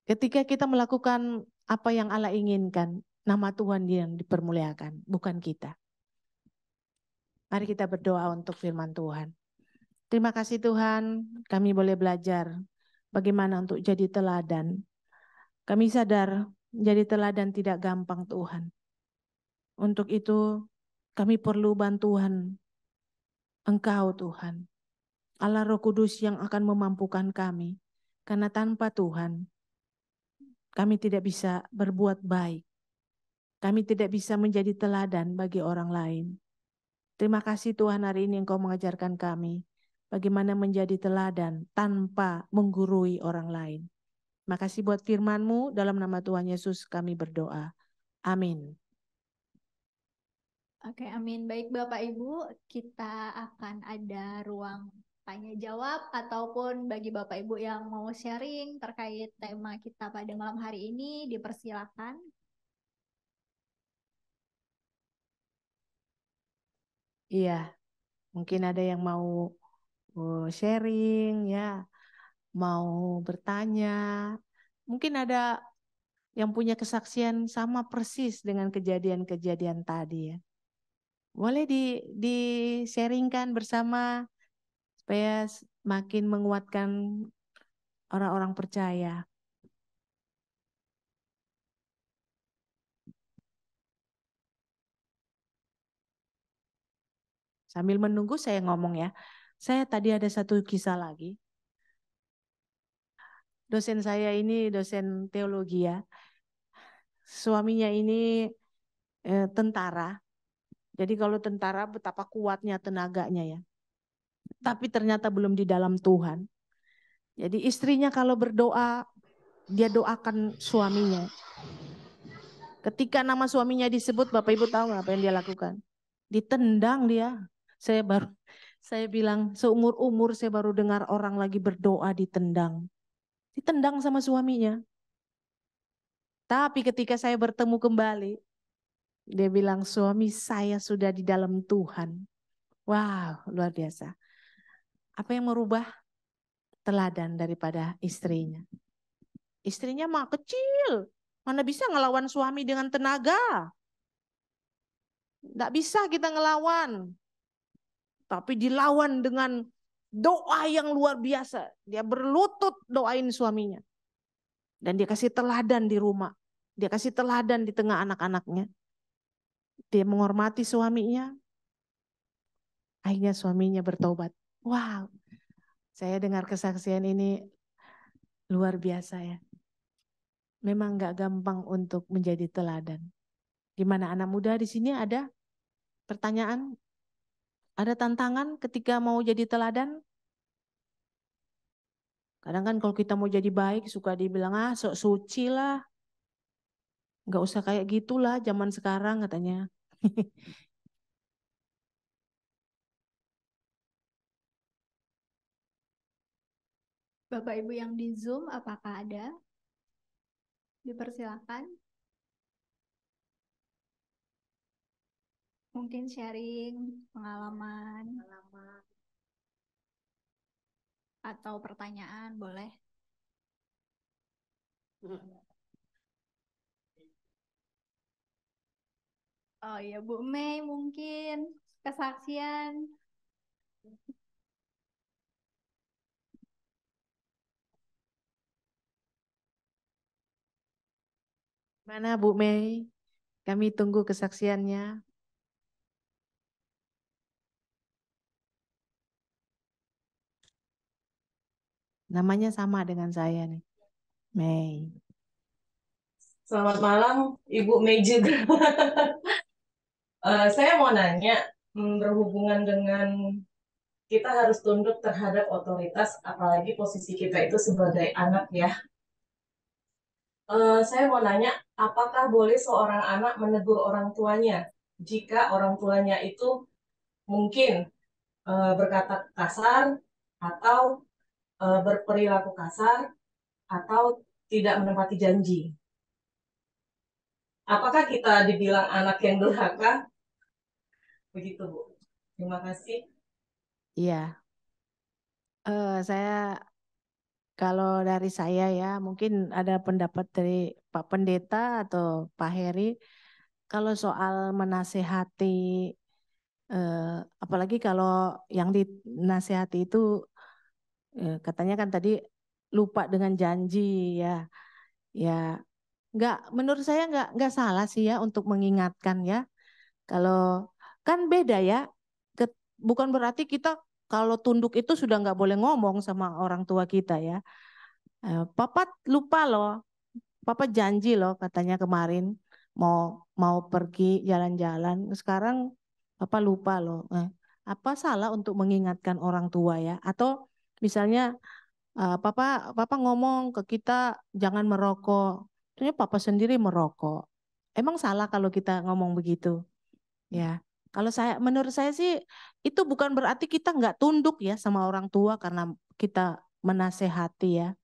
[SPEAKER 1] Ketika kita melakukan apa yang Allah inginkan, nama Tuhan yang dipermuliakan, bukan kita. Mari kita berdoa untuk firman Tuhan. Terima kasih Tuhan, kami boleh belajar bagaimana untuk jadi teladan. Kami sadar jadi teladan tidak gampang Tuhan. Untuk itu kami perlu bantuan Engkau Tuhan. Allah Roh Kudus yang akan memampukan kami. Karena tanpa Tuhan kami tidak bisa berbuat baik. Kami tidak bisa menjadi teladan bagi orang lain. Terima kasih Tuhan, hari ini Engkau mengajarkan kami bagaimana menjadi teladan tanpa menggurui orang lain. Makasih buat firman-Mu, dalam nama Tuhan Yesus kami berdoa. Amin.
[SPEAKER 5] Oke, amin. Baik Bapak Ibu, kita akan ada ruang tanya jawab ataupun bagi Bapak Ibu yang mau sharing terkait tema kita pada malam hari ini, dipersilakan.
[SPEAKER 1] Iya, mungkin ada yang mau sharing ya, mau bertanya. Mungkin ada yang punya kesaksian sama persis dengan kejadian-kejadian tadi ya. Boleh di-sharingkan bersama supaya makin menguatkan orang-orang percaya. Sambil menunggu saya ngomong ya. Saya tadi ada satu kisah lagi. Dosen saya ini dosen teologi ya. Suaminya ini tentara. Jadi kalau tentara betapa kuatnya tenaganya ya. Tapi ternyata belum di dalam Tuhan. Jadi istrinya kalau berdoa, dia doakan suaminya. Ketika nama suaminya disebut, Bapak Ibu tahu nggak apa yang dia lakukan? Ditendang dia. Saya bilang seumur-umur saya baru dengar orang lagi berdoa ditendang. Ditendang sama suaminya. Tapi ketika saya bertemu kembali, dia bilang suami saya sudah di dalam Tuhan. Wow, luar biasa. Apa yang merubah? Teladan daripada istrinya. Istrinya mah kecil. Mana bisa ngelawan suami dengan tenaga? Nggak bisa kita ngelawan. Tapi dilawan dengan doa yang luar biasa. Dia berlutut doain suaminya. Dan dia kasih teladan di rumah. Dia kasih teladan di tengah anak-anaknya. Dia menghormati suaminya. Akhirnya suaminya bertobat. Wow, saya dengar kesaksian ini luar biasa ya. Memang nggak gampang untuk menjadi teladan. Gimana anak muda di sini ada pertanyaan? Ada tantangan ketika mau jadi teladan? Kadang kan kalau kita mau jadi baik suka dibilang sok suci lah. Nggak usah kayak gitulah zaman sekarang katanya.
[SPEAKER 5] Bapak Ibu yang di Zoom, apakah ada? Dipersilakan. Mungkin sharing pengalaman atau pertanyaan boleh. Oh iya, Bu Mei mungkin kesaksian.
[SPEAKER 1] Mana Bu Mei? Kami tunggu kesaksiannya. Namanya sama dengan saya nih, Mei.
[SPEAKER 6] Selamat malam, Ibu Mei juga. Saya mau nanya, berhubungan dengan kita harus tunduk terhadap otoritas, apalagi posisi kita itu sebagai anak ya. Saya mau nanya, apakah boleh seorang anak menegur orang tuanya jika orang tuanya itu mungkin berkata kasar atau berperilaku kasar atau tidak menepati janji? Apakah kita dibilang anak yang durhaka? Begitu, Bu. Terima kasih.
[SPEAKER 1] Iya, saya kalau dari saya ya mungkin ada pendapat dari Pak Pendeta atau Pak Heri. Kalau soal menasehati, apalagi kalau yang dinasehati itu katanya kan tadi lupa dengan janji ya, ya nggak, menurut saya nggak salah sih ya untuk mengingatkan ya. Kalau kan beda ya, bukan berarti kita kalau tunduk itu sudah nggak boleh ngomong sama orang tua kita ya. Papa lupa loh, Papa janji loh katanya kemarin mau mau pergi jalan-jalan. Sekarang Papa lupa loh. Apa salah untuk mengingatkan orang tua ya? Atau misalnya Papa Papa ngomong ke kita jangan merokok. Ternyata Papa sendiri merokok. Emang salah kalau kita ngomong begitu? Ya. Kalau saya, menurut saya sih itu bukan berarti kita nggak tunduk ya sama orang tua karena kita menasehati ya.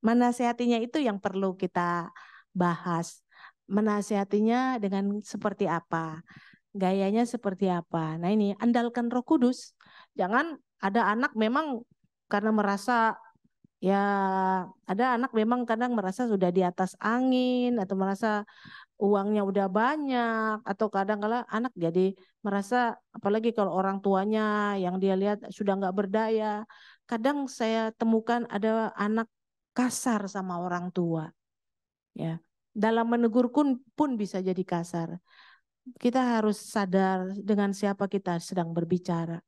[SPEAKER 1] Menasehatinya itu yang perlu kita bahas. Menasehatinya dengan seperti apa, gayanya seperti apa. Nah ini andalkan Roh Kudus. Jangan ada anak memang karena merasa ya, ada anak memang kadang merasa sudah di atas angin atau merasa uangnya udah banyak atau kadang-kala anak jadi merasa apalagi kalau orang tuanya yang dia lihat sudah nggak berdaya. Kadang saya temukan ada anak kasar sama orang tua. Ya, dalam menegur pun bisa jadi kasar. Kita harus sadar dengan siapa kita sedang berbicara.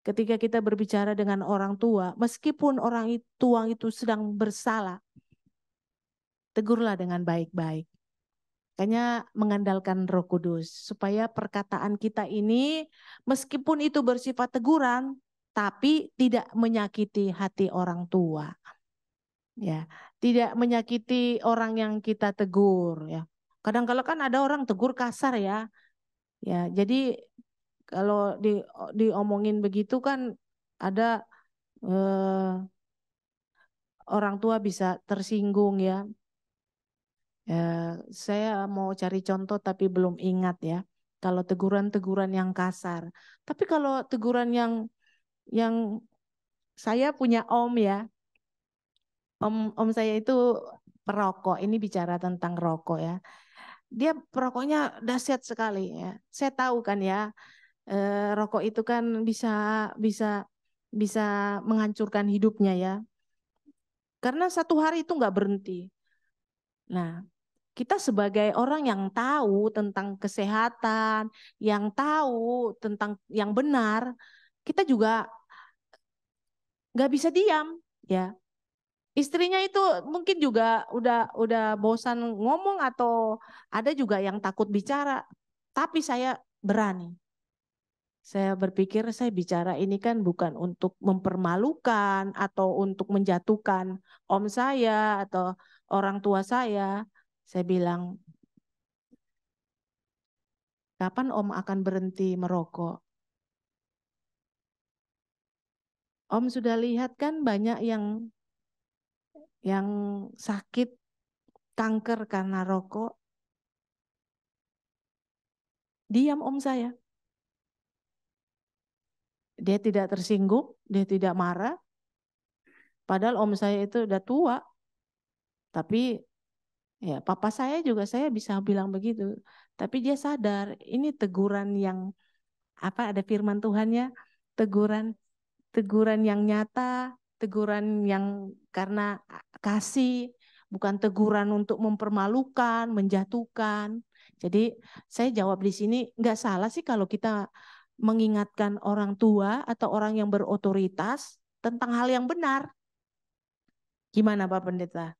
[SPEAKER 1] Ketika kita berbicara dengan orang tua, meskipun orang tua itu sedang bersalah, tegurlah dengan baik-baik. Makanya mengandalkan Roh Kudus supaya perkataan kita ini meskipun itu bersifat teguran tapi tidak menyakiti hati orang tua. Ya, tidak menyakiti orang yang kita tegur ya. Kadang-kala kan ada orang tegur kasar ya. Ya, jadi kalau diomongin begitu kan ada orang tua bisa tersinggung ya. Saya mau cari contoh tapi belum ingat ya. Kalau teguran-teguran yang kasar. Tapi kalau teguran yang saya punya om ya. Om saya itu perokok. Ini bicara tentang rokok ya. Dia perokoknya dahsyat sekali ya. Saya tahu kan ya. rokok itu kan bisa bisa bisa menghancurkan hidupnya ya. Karena satu hari itu nggak berhenti. Nah, kita sebagai orang yang tahu tentang kesehatan, yang tahu tentang yang benar, kita juga nggak bisa diam, ya. Istrinya itu mungkin juga udah bosan ngomong atau ada juga yang takut bicara, tapi saya berani. Saya berpikir saya bicara ini kan bukan untuk mempermalukan atau untuk menjatuhkan om saya atau orang tua saya. Saya bilang, kapan om akan berhenti merokok? Om sudah lihat kan banyak yang sakit kanker karena rokok. Diam om saya. Dia tidak tersinggung, dia tidak marah. Padahal om saya itu udah tua. Tapi ya papa saya juga saya bisa bilang begitu. Tapi dia sadar ini teguran yang apa, ada firman Tuhannya, teguran teguran yang nyata, teguran yang karena kasih, bukan teguran untuk mempermalukan, menjatuhkan. Jadi saya jawab di sini, nggak salah sih kalau kita mengingatkan orang tua atau orang yang berotoritas tentang hal yang benar. Gimana Pak Pendeta?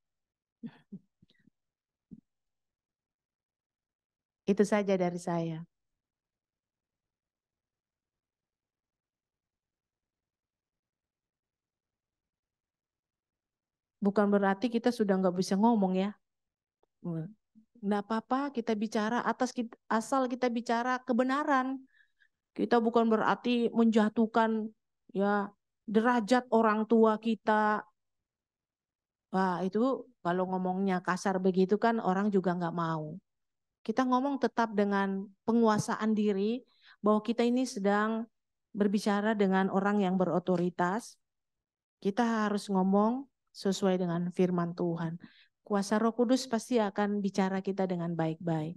[SPEAKER 1] Itu saja dari saya. Bukan berarti kita sudah nggak bisa ngomong ya. Nggak apa-apa kita bicara asal kita bicara kebenaran. Kita bukan berarti menjatuhkan ya derajat orang tua kita. Wah itu kalau ngomongnya kasar begitu kan orang juga nggak mau. Kita ngomong tetap dengan penguasaan diri bahwa kita ini sedang berbicara dengan orang yang berotoritas. Kita harus ngomong sesuai dengan firman Tuhan. Kuasa Roh Kudus pasti akan bicara kita dengan baik-baik.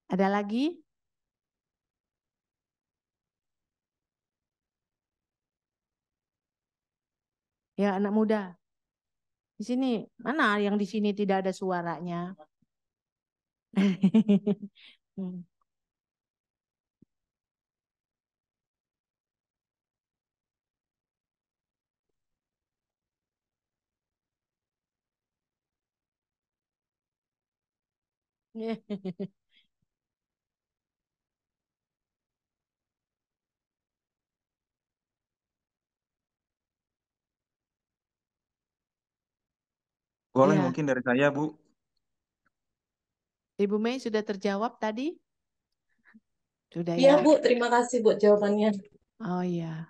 [SPEAKER 1] Ada lagi? Ya anak muda. Di sini, mana yang di sini tidak ada suaranya? Hmm.
[SPEAKER 7] Boleh
[SPEAKER 1] Ya,
[SPEAKER 7] mungkin dari saya, Bu.
[SPEAKER 1] Ibu Mei sudah terjawab tadi? Sudah
[SPEAKER 6] Iya,
[SPEAKER 1] ya.
[SPEAKER 6] Bu. Terima kasih buat jawabannya.
[SPEAKER 1] Oh iya.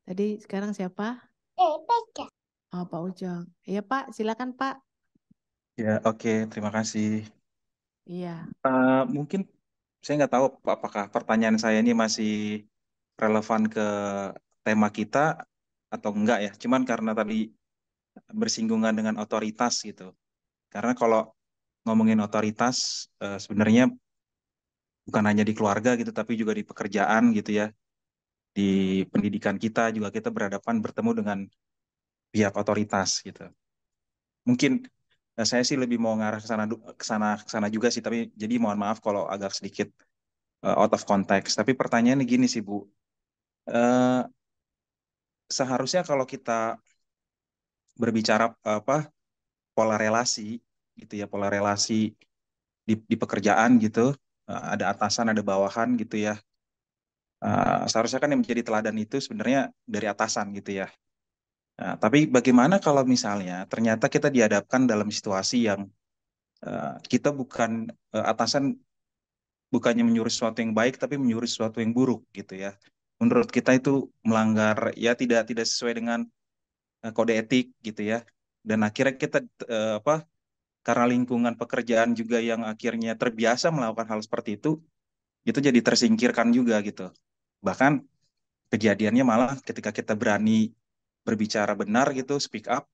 [SPEAKER 1] Tadi sekarang siapa? Oh Pak Ujang. Iya Pak, silakan Pak.
[SPEAKER 7] Ya, oke. Terima kasih.
[SPEAKER 1] Iya.
[SPEAKER 7] Mungkin saya nggak tahu apakah pertanyaan saya ini masih relevan ke tema kita atau enggak ya. Cuman karena tadi bersinggungan dengan otoritas gitu. Karena kalau ngomongin otoritas, sebenarnya bukan hanya di keluarga gitu, tapi juga di pekerjaan gitu ya. Di pendidikan kita juga kita bertemu dengan pihak otoritas gitu. Mungkin saya sih lebih mau ngarah ke sana juga sih, tapi jadi mohon maaf kalau agak sedikit out of context. Tapi pertanyaannya gini sih Bu, Eh, seharusnya kalau kita berbicara apa pola relasi gitu ya, pola relasi di pekerjaan gitu, ada atasan ada bawahan gitu ya. Seharusnya kan yang menjadi teladan itu sebenarnya dari atasan gitu ya. Nah, tapi bagaimana kalau misalnya ternyata kita dihadapkan dalam situasi yang kita bukan atasan bukannya menyuruh sesuatu yang baik tapi menyuruh sesuatu yang buruk gitu ya. Menurut kita itu melanggar ya tidak sesuai dengan kode etik gitu ya. Dan akhirnya kita apa karena lingkungan pekerjaan juga yang akhirnya terbiasa melakukan hal seperti itu jadi tersingkirkan juga gitu. Bahkan kejadiannya malah ketika kita berani berbicara benar gitu, speak up,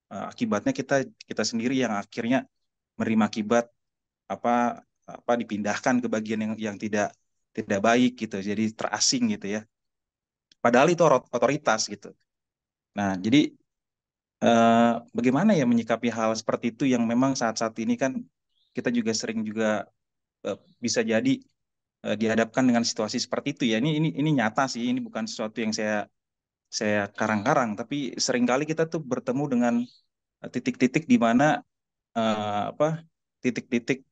[SPEAKER 7] akibatnya kita kita sendiri yang akhirnya menerima akibat dipindahkan ke bagian yang tidak baik gitu, jadi terasing gitu ya. Padahal itu otoritas gitu. Nah, jadi bagaimana ya menyikapi hal seperti itu yang memang saat-saat ini kan kita juga sering juga bisa jadi dihadapkan dengan situasi seperti itu ya. Ini nyata sih, ini bukan sesuatu yang saya karang-karang, tapi seringkali kita tuh bertemu dengan titik-titik di mana titik-titik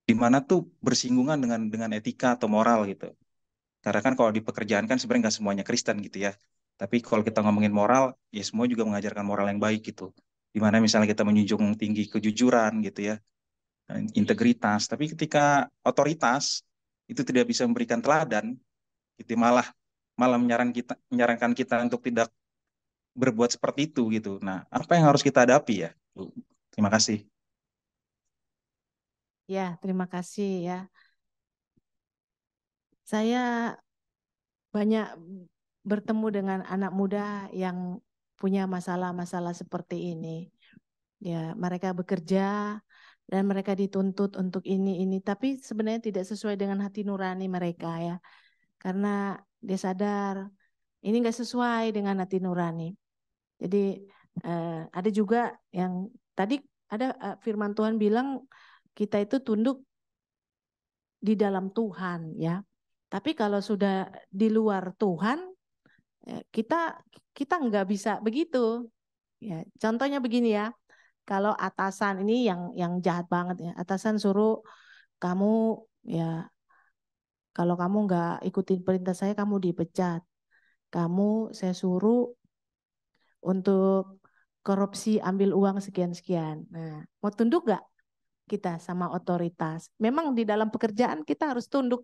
[SPEAKER 7] di mana tuh bersinggungan dengan etika atau moral gitu. Karena kan kalau di pekerjaan kan sebenarnya nggak semuanya Kristen gitu ya. Tapi kalau kita ngomongin moral, ya semua juga mengajarkan moral yang baik gitu. Di mana misalnya kita menjunjung tinggi kejujuran gitu ya, dan integritas. Tapi ketika otoritas itu tidak bisa memberikan teladan, itu malah malah menyarankan kita untuk tidak berbuat seperti itu gitu. Nah, apa yang harus kita hadapi ya? Terima kasih.
[SPEAKER 1] Ya, terima kasih ya. Saya banyak bertemu dengan anak muda yang punya masalah-masalah seperti ini. Ya, mereka bekerja dan mereka dituntut untuk ini, tapi sebenarnya tidak sesuai dengan hati nurani mereka ya. Karena dia sadar ini nggak sesuai dengan hati nurani. Jadi ada juga yang tadi ada firman Tuhan bilang kita itu tunduk di dalam Tuhan ya. Tapi kalau sudah di luar Tuhan, kita nggak bisa begitu. Ya, contohnya begini ya, kalau atasan ini yang jahat banget ya, atasan suruh kamu ya, kalau kamu nggak ikutin perintah saya, kamu dipecat. Saya suruh untuk korupsi, ambil uang sekian-sekian. Nah, mau tunduk nggak kita sama otoritas? Memang di dalam pekerjaan kita harus tunduk.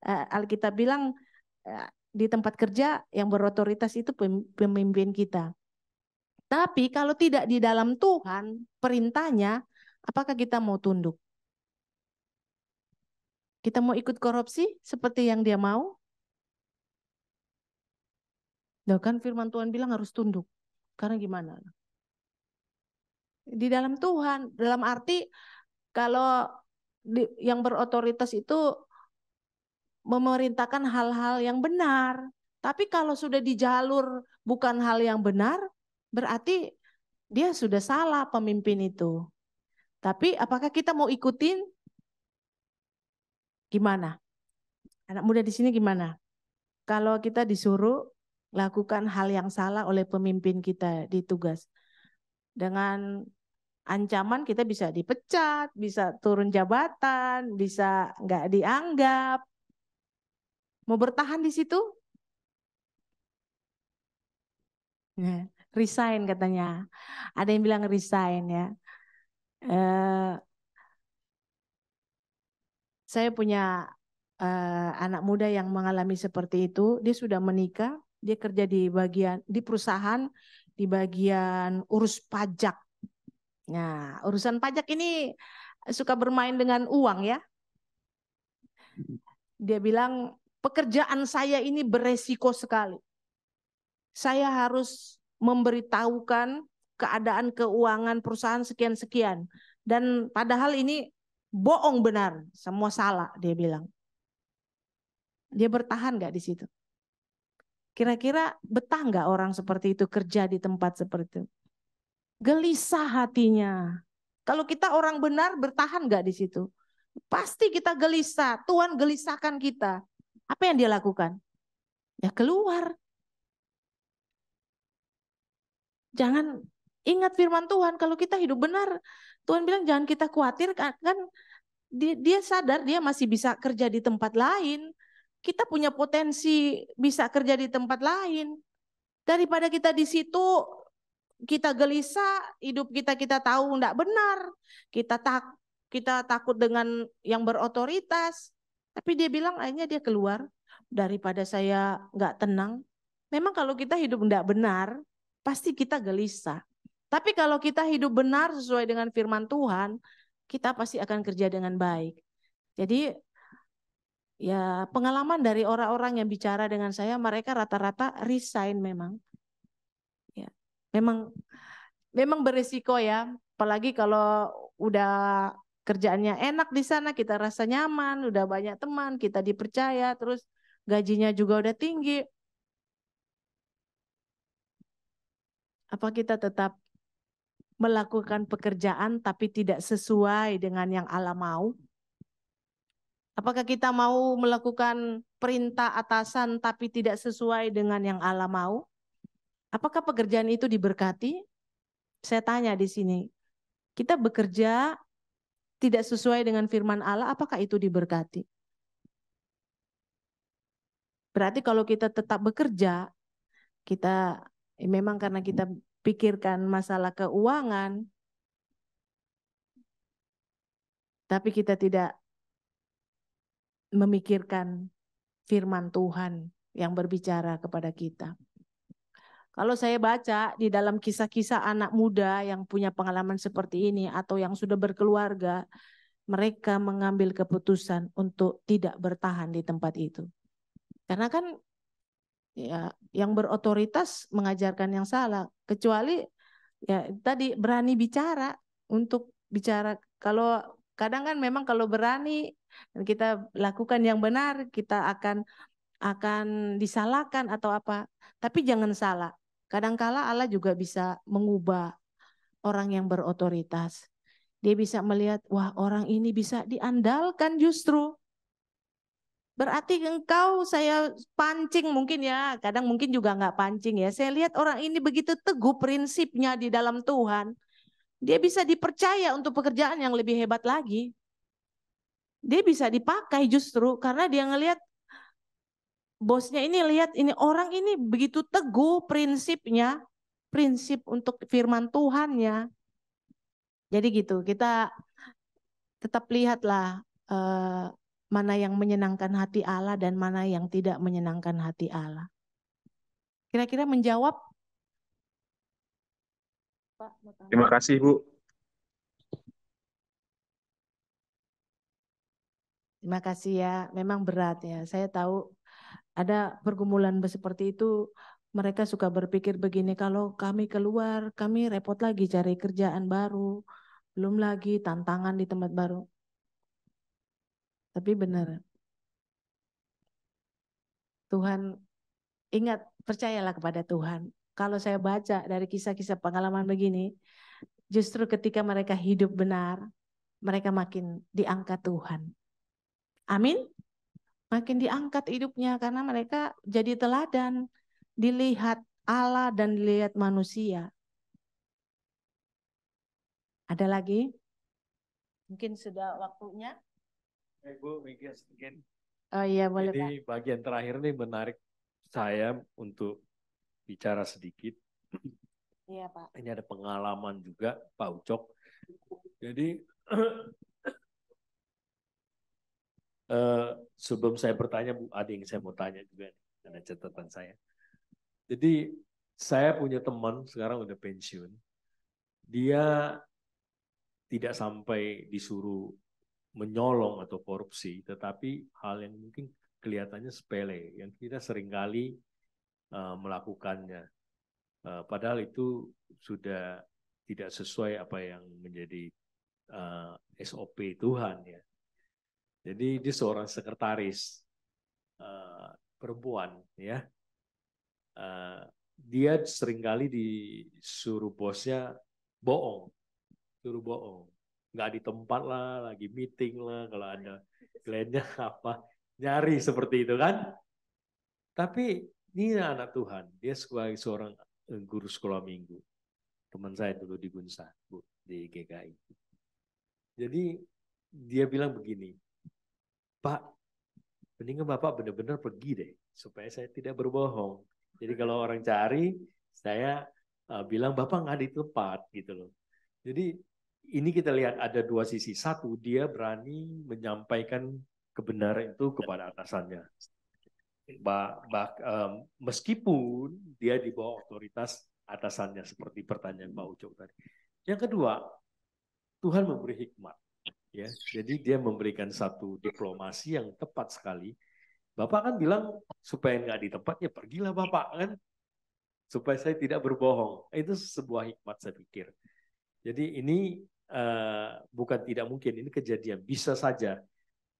[SPEAKER 1] Alkitab bilang di tempat kerja yang berotoritas itu pemimpin kita. Tapi kalau tidak di dalam Tuhan, perintahnya, apakah kita mau tunduk? Kita mau ikut korupsi seperti yang dia mau? Nah, kan firman Tuhan bilang harus tunduk. Karena gimana? Di dalam Tuhan, dalam arti kalau yang berotoritas itu memerintahkan hal-hal yang benar. Tapi kalau sudah di jalur bukan hal yang benar, berarti dia sudah salah pemimpin itu. Tapi apakah kita mau ikutin? Gimana? Anak muda di sini gimana? Kalau kita disuruh lakukan hal yang salah oleh pemimpin kita di tugas, dengan ancaman kita bisa dipecat, bisa turun jabatan, bisa nggak dianggap. Mau bertahan di situ? Nah, resign katanya. Ada yang bilang resign ya. Saya punya anak muda yang mengalami seperti itu. Dia sudah menikah, dia kerja di perusahaan di bagian urus pajak. Nah, urusan pajak ini suka bermain dengan uang ya. Dia bilang, pekerjaan saya ini beresiko sekali. Saya harus memberitahukan keadaan keuangan perusahaan sekian-sekian. Dan padahal ini bohong benar, semua salah dia bilang. Dia bertahan nggak di situ? Kira-kira betah nggak orang seperti itu kerja di tempat seperti itu? Gelisah hatinya. Kalau kita orang benar bertahan nggak di situ? Pasti kita gelisah. Tuhan gelisahkan kita. Apa yang dia lakukan? Ya keluar. Jangan ingat firman Tuhan. Kalau kita hidup benar, Tuhan bilang jangan kita khawatir. Kan dia sadar dia masih bisa kerja di tempat lain. Kita punya potensi bisa kerja di tempat lain. Daripada kita di situ, kita gelisah, hidup kita tahu enggak benar. Kita takut dengan yang berotoritas. Tapi dia bilang akhirnya dia keluar. Daripada saya enggak tenang. Memang kalau kita hidup enggak benar, pasti kita gelisah. Tapi kalau kita hidup benar sesuai dengan firman Tuhan, kita pasti akan kerja dengan baik. Jadi ya pengalaman dari orang-orang yang bicara dengan saya, mereka rata-rata resign memang. Ya, memang berisiko ya, apalagi kalau udah kerjaannya enak di sana, kita rasa nyaman, udah banyak teman, kita dipercaya, terus gajinya juga udah tinggi. Apa kita tetap melakukan pekerjaan tapi tidak sesuai dengan yang Allah mau? Apakah kita mau melakukan perintah atasan tapi tidak sesuai dengan yang Allah mau? Apakah pekerjaan itu diberkati? Saya tanya di sini, kita bekerja tidak sesuai dengan firman Allah, apakah itu diberkati? Berarti kalau kita tetap bekerja, kita memang karena kita pikirkan masalah keuangan, tapi kita tidak memikirkan firman Tuhan yang berbicara kepada kita. Kalau saya baca di dalam kisah-kisah anak muda yang punya pengalaman seperti ini atau yang sudah berkeluarga, mereka mengambil keputusan untuk tidak bertahan di tempat itu. Karena kan ya yang berotoritas mengajarkan yang salah, kecuali ya tadi berani bicara untuk bicara. Kalau kadang kan memang kalau berani dan kita lakukan yang benar, kita akan disalahkan atau apa. Tapi jangan salah. Kadangkala Allah juga bisa mengubah orang yang berotoritas. Dia bisa melihat, wah orang ini bisa diandalkan justru. Berarti engkau saya pancing mungkin ya, kadang mungkin juga nggak pancing ya. Saya lihat orang ini begitu teguh prinsipnya di dalam Tuhan. Dia bisa dipercaya untuk pekerjaan yang lebih hebat lagi. Dia bisa dipakai justru karena dia ngelihat bosnya ini, lihat ini orang ini begitu teguh prinsipnya, prinsip untuk firman Tuhannya. Jadi gitu, kita tetap lihatlah mana yang menyenangkan hati Allah dan mana yang tidak menyenangkan hati Allah. Kira-kira menjawab? Pak,
[SPEAKER 7] Terima kasih, Bu.
[SPEAKER 1] terima kasih ya, memang berat ya. Saya tahu ada pergumulan seperti itu, mereka suka berpikir begini, kalau kami keluar, kami repot lagi cari kerjaan baru, belum lagi tantangan di tempat baru. Tapi benar, Tuhan, ingat, percayalah kepada Tuhan. Kalau saya baca dari kisah-kisah pengalaman begini, justru ketika mereka hidup benar, mereka makin diangkat Tuhan. Amin. Makin diangkat hidupnya karena mereka jadi teladan, dilihat Allah dan dilihat manusia. Ada lagi? Mungkin sudah waktunya.
[SPEAKER 8] Bu, mikir sedikit.
[SPEAKER 1] Oh iya, boleh Pak.
[SPEAKER 8] Ini bagian terakhir nih menarik saya untuk bicara sedikit.
[SPEAKER 1] Iya Pak.
[SPEAKER 8] Ini ada pengalaman juga Pak Ucok. Jadi sebelum saya bertanya, Bu, ada yang saya mau tanya juga, ada catatan saya. Jadi saya punya teman sekarang udah pensiun, dia tidak sampai disuruh menyolong atau korupsi, tetapi hal yang mungkin kelihatannya sepele, yang kita seringkali melakukannya. Padahal itu sudah tidak sesuai apa yang menjadi SOP Tuhan ya. Jadi dia seorang sekretaris perempuan ya. Dia seringkali disuruh bosnya bohong, suruh bohong. Nggak di tempat lah, lagi meeting lah, kalau ada kliennya apa, nyari seperti itu kan. Tapi ini anak Tuhan, dia sebagai seorang guru sekolah minggu. Teman saya dulu di Gunsa, Bu, di GKI. Jadi dia bilang begini, Pak, mendingan Bapak benar-benar pergi deh, supaya saya tidak berbohong. Jadi kalau orang cari, saya bilang Bapak nggak di tempat gitu loh. Jadi ini kita lihat ada dua sisi. Satu, dia berani menyampaikan kebenaran itu kepada atasannya. Meskipun dia di bawah otoritas atasannya, seperti pertanyaan Pak Ucok tadi. Yang kedua, Tuhan memberi hikmat. Ya, jadi dia memberikan satu diplomasi yang tepat sekali. Bapak kan bilang supaya nggak di tempat, ya pergilah Bapak kan, supaya saya tidak berbohong. Itu sebuah hikmat saya pikir. Jadi ini bukan tidak mungkin, ini kejadian, bisa saja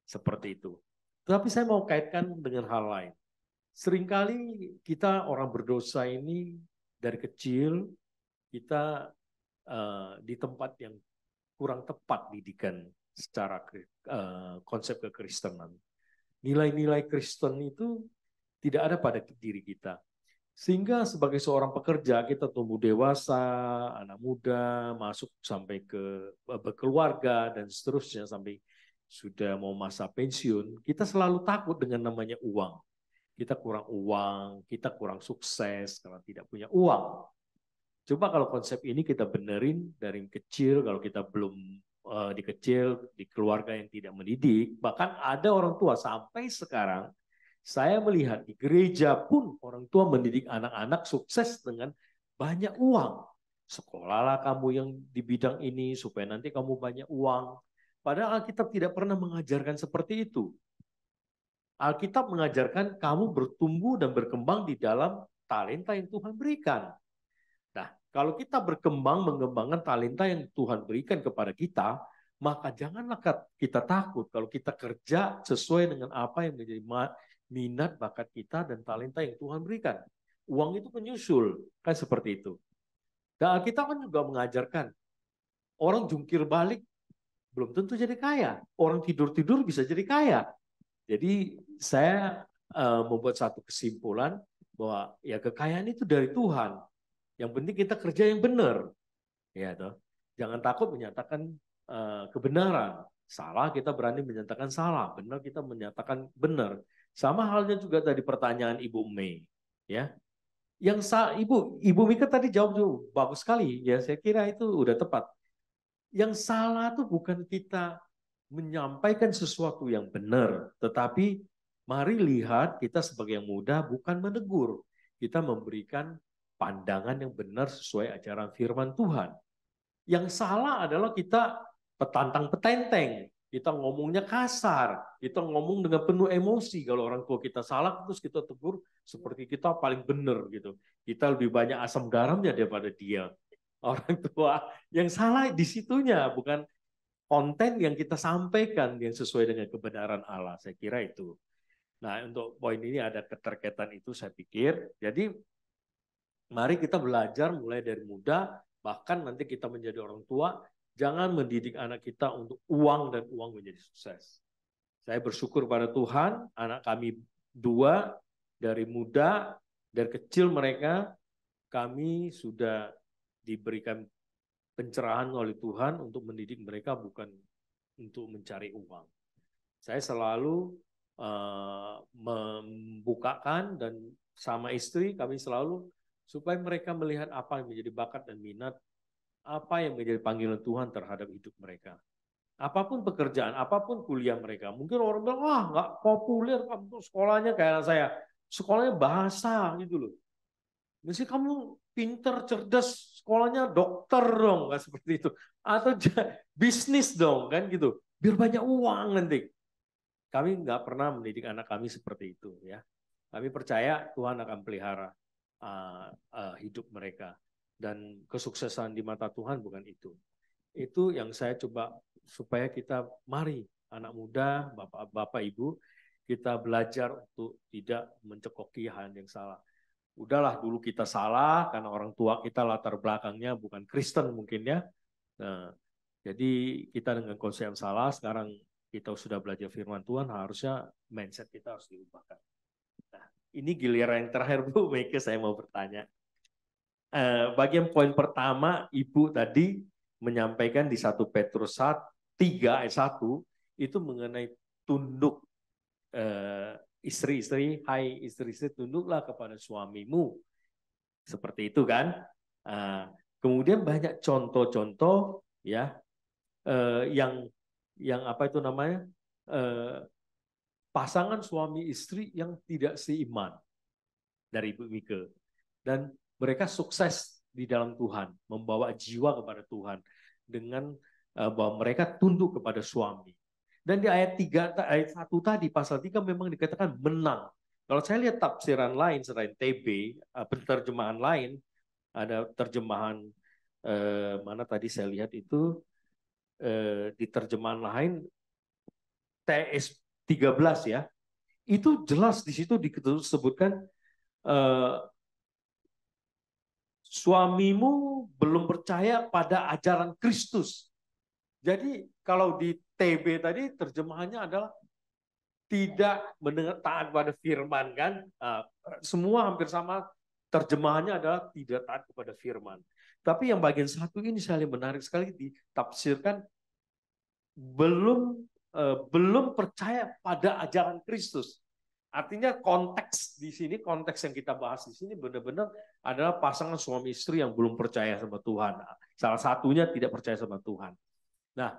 [SPEAKER 8] seperti itu. Tapi saya mau kaitkan dengan hal lain. Seringkali kita orang berdosa ini dari kecil kita di tempat yang kurang tepat didikan secara konsep kekristenan. Nilai-nilai Kristen itu tidak ada pada diri kita. Sehingga sebagai seorang pekerja kita tumbuh dewasa, anak muda, masuk sampai ke berkeluarga dan seterusnya sampai sudah mau masa pensiun, kita selalu takut dengan namanya uang. Kita kurang uang, kita kurang sukses karena tidak punya uang. Coba kalau konsep ini kita benerin dari kecil, kalau kita belum di kecil, di keluarga yang tidak mendidik, bahkan ada orang tua sampai sekarang, saya melihat di gereja pun orang tua mendidik anak-anak sukses dengan banyak uang. Sekolahlah kamu yang di bidang ini supaya nanti kamu banyak uang. Padahal Alkitab tidak pernah mengajarkan seperti itu. Alkitab mengajarkan kamu bertumbuh dan berkembang di dalam talenta yang Tuhan berikan. Nah, kalau kita berkembang mengembangkan talenta yang Tuhan berikan kepada kita, maka janganlah kita takut kalau kita kerja sesuai dengan apa yang menjadi minat, bakat kita, dan talenta yang Tuhan berikan. Uang itu menyusul, kan seperti itu. Dan Alkitab kan juga mengajarkan, orang jungkir balik belum tentu jadi kaya. Orang tidur-tidur bisa jadi kaya. Jadi saya membuat satu kesimpulan bahwa ya kekayaan itu dari Tuhan. Yang penting kita kerja yang benar. Ya, toh. Jangan takut menyatakan kebenaran. Salah kita berani menyatakan salah, benar kita menyatakan benar. Sama halnya juga tadi pertanyaan Ibu Mei, ya. Yang Ibu Mika tadi jawab juga bagus sekali, ya. Saya kira itu udah tepat. Yang salah tuh bukan kita menyampaikan sesuatu yang benar, tetapi mari lihat kita sebagai yang muda bukan menegur, kita memberikan pandangan yang benar sesuai ajaran firman Tuhan. Yang salah adalah kita petantang-petenteng, kita ngomongnya kasar, kita ngomong dengan penuh emosi. Kalau orang tua kita salah, terus kita tegur seperti kita paling benar gitu. Kita lebih banyak asam garamnya daripada dia. Orang tua yang salah di situnya, bukan konten yang kita sampaikan yang sesuai dengan kebenaran Allah. Saya kira itu. Nah, untuk poin ini ada keterkaitan itu saya pikir. Jadi mari kita belajar mulai dari muda, bahkan nanti kita menjadi orang tua, jangan mendidik anak kita untuk uang dan uang menjadi sukses. Saya bersyukur pada Tuhan, anak kami 2 dari muda, dari kecil mereka, kami sudah diberikan pencerahan oleh Tuhan untuk mendidik mereka bukan untuk mencari uang. Saya selalu membukakan dan sama istri kami selalu supaya mereka melihat apa yang menjadi bakat dan minat, apa yang menjadi panggilan Tuhan terhadap hidup mereka. Apapun pekerjaan, apapun kuliah mereka. Mungkin orang bilang, wah nggak populer kamu sekolahnya kayak anak saya. Sekolahnya bahasa gitu loh. Mesti kamu pinter, cerdas, sekolahnya dokter dong, nggak seperti itu. Atau bisnis dong, kan gitu. Biar banyak uang nanti. Kami nggak pernah mendidik anak kami seperti itu, ya. Kami percaya Tuhan akan pelihara hidup mereka. Dan kesuksesan di mata Tuhan bukan itu. Itu yang saya coba supaya kita, mari anak muda, bapak, ibu, kita belajar untuk tidak mencekoki hal yang salah. Udahlah dulu kita salah karena orang tua kita latar belakangnya bukan Kristen mungkin ya. Nah, jadi kita dengan konsep yang salah, sekarang kita sudah belajar firman Tuhan, harusnya mindset kita harus diubahkan. Nah, ini giliran yang terakhir Bu Meike, saya mau bertanya. Bagian poin pertama Ibu tadi menyampaikan di 1 Petrus 3 ayat 1 itu mengenai tunduk istri-istri, hai istri-istri tunduklah kepada suamimu. Seperti itu kan. Kemudian banyak contoh-contoh ya yang apa itu namanya pasangan suami istri yang tidak seiman dari Ibu Mika. Dan mereka sukses di dalam Tuhan, membawa jiwa kepada Tuhan dengan bahwa mereka tunduk kepada suami. Dan di ayat 1 tadi, pasal 3 memang dikatakan menang. Kalau saya lihat tafsiran lain selain TB, penerjemahan lain, ada terjemahan mana tadi saya lihat itu di terjemahan lain TS 13 ya, itu jelas di situ disebutkan suamimu belum percaya pada ajaran Kristus. Jadi kalau di TB tadi terjemahannya adalah tidak mendengar taat pada firman kan. Semua hampir sama terjemahannya adalah tidak taat kepada firman. Tapi yang bagian satu ini saya menarik sekali ditafsirkan belum percaya pada ajaran Kristus. Artinya konteks di sini, konteks yang kita bahas di sini benar-benar adalah pasangan suami istri yang belum percaya sama Tuhan. Salah satunya tidak percaya sama Tuhan. Nah,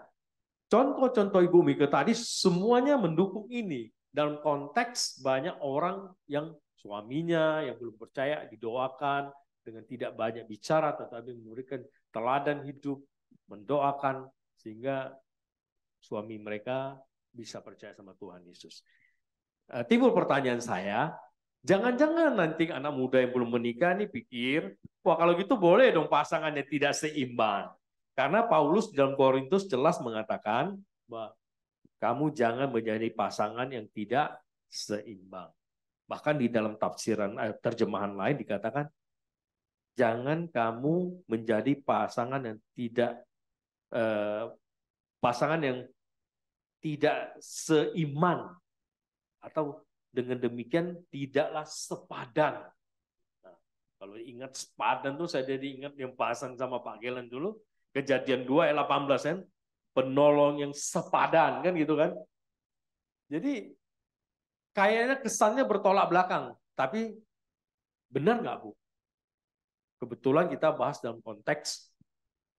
[SPEAKER 8] contoh-contoh Ibu Mika tadi semuanya mendukung ini. Dalam konteks banyak orang yang suaminya yang belum percaya didoakan dengan tidak banyak bicara, tetapi memberikan teladan hidup, mendoakan sehingga suami mereka bisa percaya sama Tuhan Yesus. Timbul pertanyaan saya, jangan-jangan nanti anak muda yang belum menikah nih pikir, wah kalau gitu boleh dong pasangannya tidak seimbang. Karena Paulus dalam Korintus jelas mengatakan bahwa kamu jangan menjadi pasangan yang tidak seimbang. Bahkan di dalam tafsiran terjemahan lain dikatakan, jangan kamu menjadi pasangan yang tidak seiman, atau dengan demikian tidaklah sepadan. Nah, kalau ingat sepadan tuh saya jadi ingat yang pasan sama Pak Gelen dulu, Kejadian 2 ayat 18 kan, penolong yang sepadan kan gitu kan. Jadi kayaknya kesannya bertolak belakang, tapi benar nggak Bu? Kebetulan kita bahas dalam konteks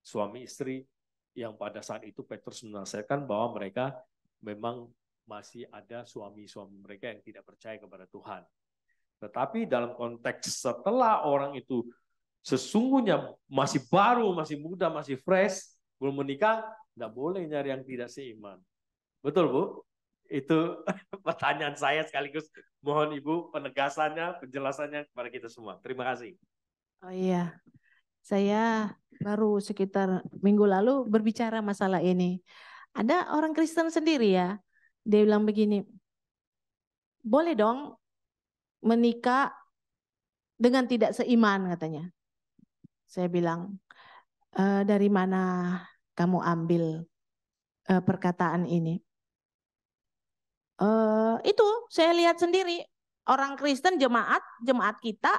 [SPEAKER 8] suami istri yang pada saat itu Petrus menasihatkan bahwa mereka memang masih ada suami-suami mereka yang tidak percaya kepada Tuhan. Tetapi dalam konteks setelah orang itu sesungguhnya masih baru, masih muda, masih fresh, belum menikah, nggak boleh nyari yang tidak seiman. Betul Bu? Itu pertanyaan saya sekaligus mohon Ibu penegasannya, penjelasannya kepada kita semua. Terima kasih.
[SPEAKER 1] Oh iya, saya baru sekitar minggu lalu berbicara masalah ini. Ada orang Kristen sendiri ya, dia bilang begini, boleh dong menikah dengan tidak seiman katanya. Saya bilang, dari mana kamu ambil perkataan ini? Itu saya lihat sendiri, orang Kristen jemaat kita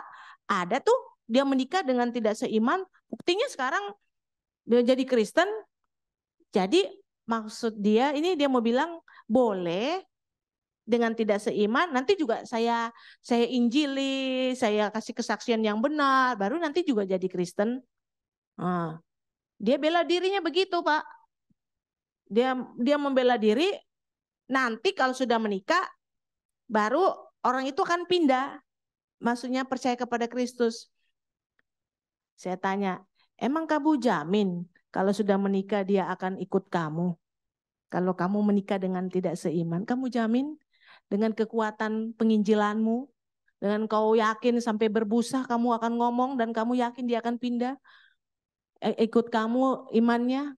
[SPEAKER 1] ada tuh dia menikah dengan tidak seiman. Buktinya sekarang dia jadi Kristen. Jadi maksud dia ini dia mau bilang boleh dengan tidak seiman, nanti juga saya injili, saya kasih kesaksian yang benar, baru nanti juga jadi Kristen. Nah, dia bela dirinya begitu, Pak. Dia membela diri, nanti kalau sudah menikah, baru orang itu akan pindah. Maksudnya percaya kepada Kristus. Saya tanya, emang kamu jamin kalau sudah menikah dia akan ikut kamu? Kalau kamu menikah dengan tidak seiman, kamu jamin? Dengan kekuatan penginjilanmu, dengan kau yakin sampai berbusa kamu akan ngomong dan kamu yakin dia akan pindah ikut kamu imannya,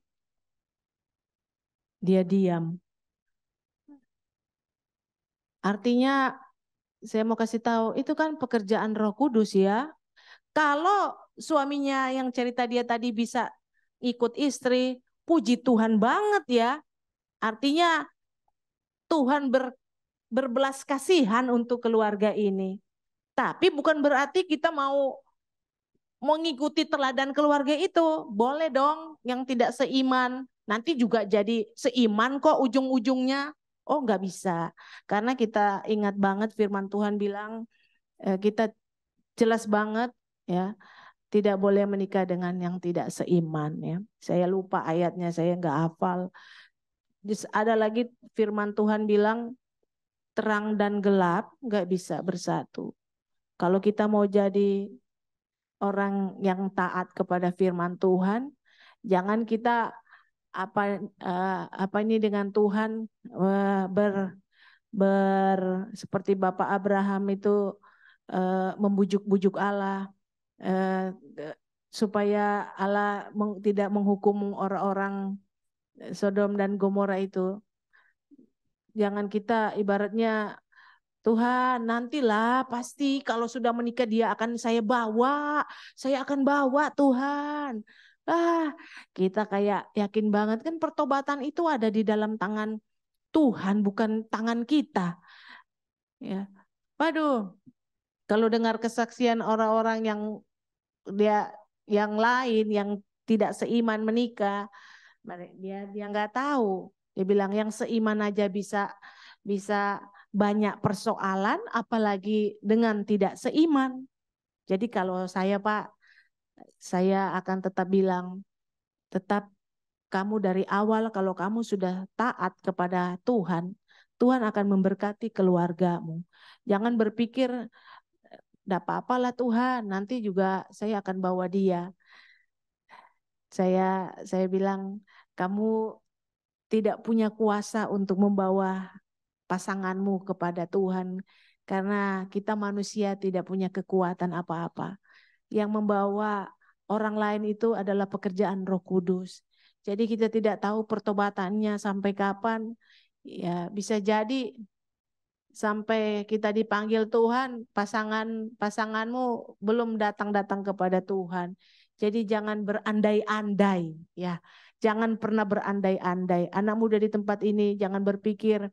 [SPEAKER 1] dia diam. Artinya saya mau kasih tahu itu kan pekerjaan Roh Kudus ya. Kalau suaminya yang cerita dia tadi bisa ikut istri, puji Tuhan banget ya. Artinya Tuhan berbelas kasihan untuk keluarga ini. Tapi bukan berarti kita mau mengikuti teladan keluarga itu. Boleh dong yang tidak seiman. Nanti juga jadi seiman kok ujung-ujungnya. Oh nggak bisa. Karena kita ingat banget firman Tuhan bilang, kita jelas banget ya, tidak boleh menikah dengan yang tidak seiman ya. Saya lupa ayatnya, saya nggak hafal. Ada lagi firman Tuhan bilang, terang dan gelap nggak bisa bersatu. Kalau kita mau jadi orang yang taat kepada firman Tuhan, jangan kita apa ini dengan Tuhan seperti Bapak Abraham itu membujuk-bujuk Allah supaya Allah tidak menghukum orang-orang Sodom dan Gomora itu. Jangan kita ibaratnya, Tuhan nantilah pasti kalau sudah menikah dia akan saya akan bawa Tuhan. Kita kayak yakin banget kan pertobatan itu ada di dalam tangan Tuhan, bukan tangan kita. Ya, waduh, kalau dengar kesaksian orang-orang yang lain yang tidak seiman menikah, dia nggak tahu. Dia bilang yang seiman aja bisa banyak persoalan, apalagi dengan tidak seiman. Jadi kalau saya Pak, saya akan tetap bilang, tetap kamu dari awal kalau kamu sudah taat kepada Tuhan, Tuhan akan memberkati keluargamu. Jangan berpikir, enggak apa-apalah Tuhan, nanti juga saya akan bawa dia. Saya bilang, kamu tidak punya kuasa untuk membawa pasanganmu kepada Tuhan, karena kita manusia tidak punya kekuatan apa-apa. Yang membawa orang lain itu adalah pekerjaan Roh Kudus. Jadi kita tidak tahu pertobatannya sampai kapan. Ya, bisa jadi sampai kita dipanggil Tuhan, pasanganmu belum datang kepada Tuhan. Jadi jangan berandai-andai, ya. Jangan pernah berandai-andai. Anak muda di tempat ini jangan berpikir,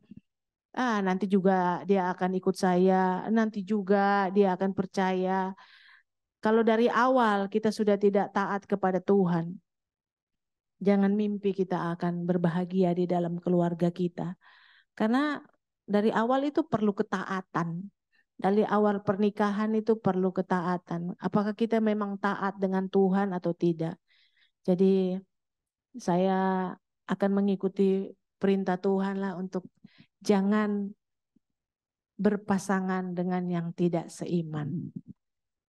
[SPEAKER 1] nanti juga dia akan ikut saya, nanti juga dia akan percaya. Kalau dari awal kita sudah tidak taat kepada Tuhan, jangan mimpi kita akan berbahagia di dalam keluarga kita. Karena dari awal itu perlu ketaatan. Dari awal pernikahan itu perlu ketaatan. Apakah kita memang taat dengan Tuhan atau tidak? Jadi saya akan mengikuti perintah Tuhan lah untuk jangan berpasangan dengan yang tidak seiman.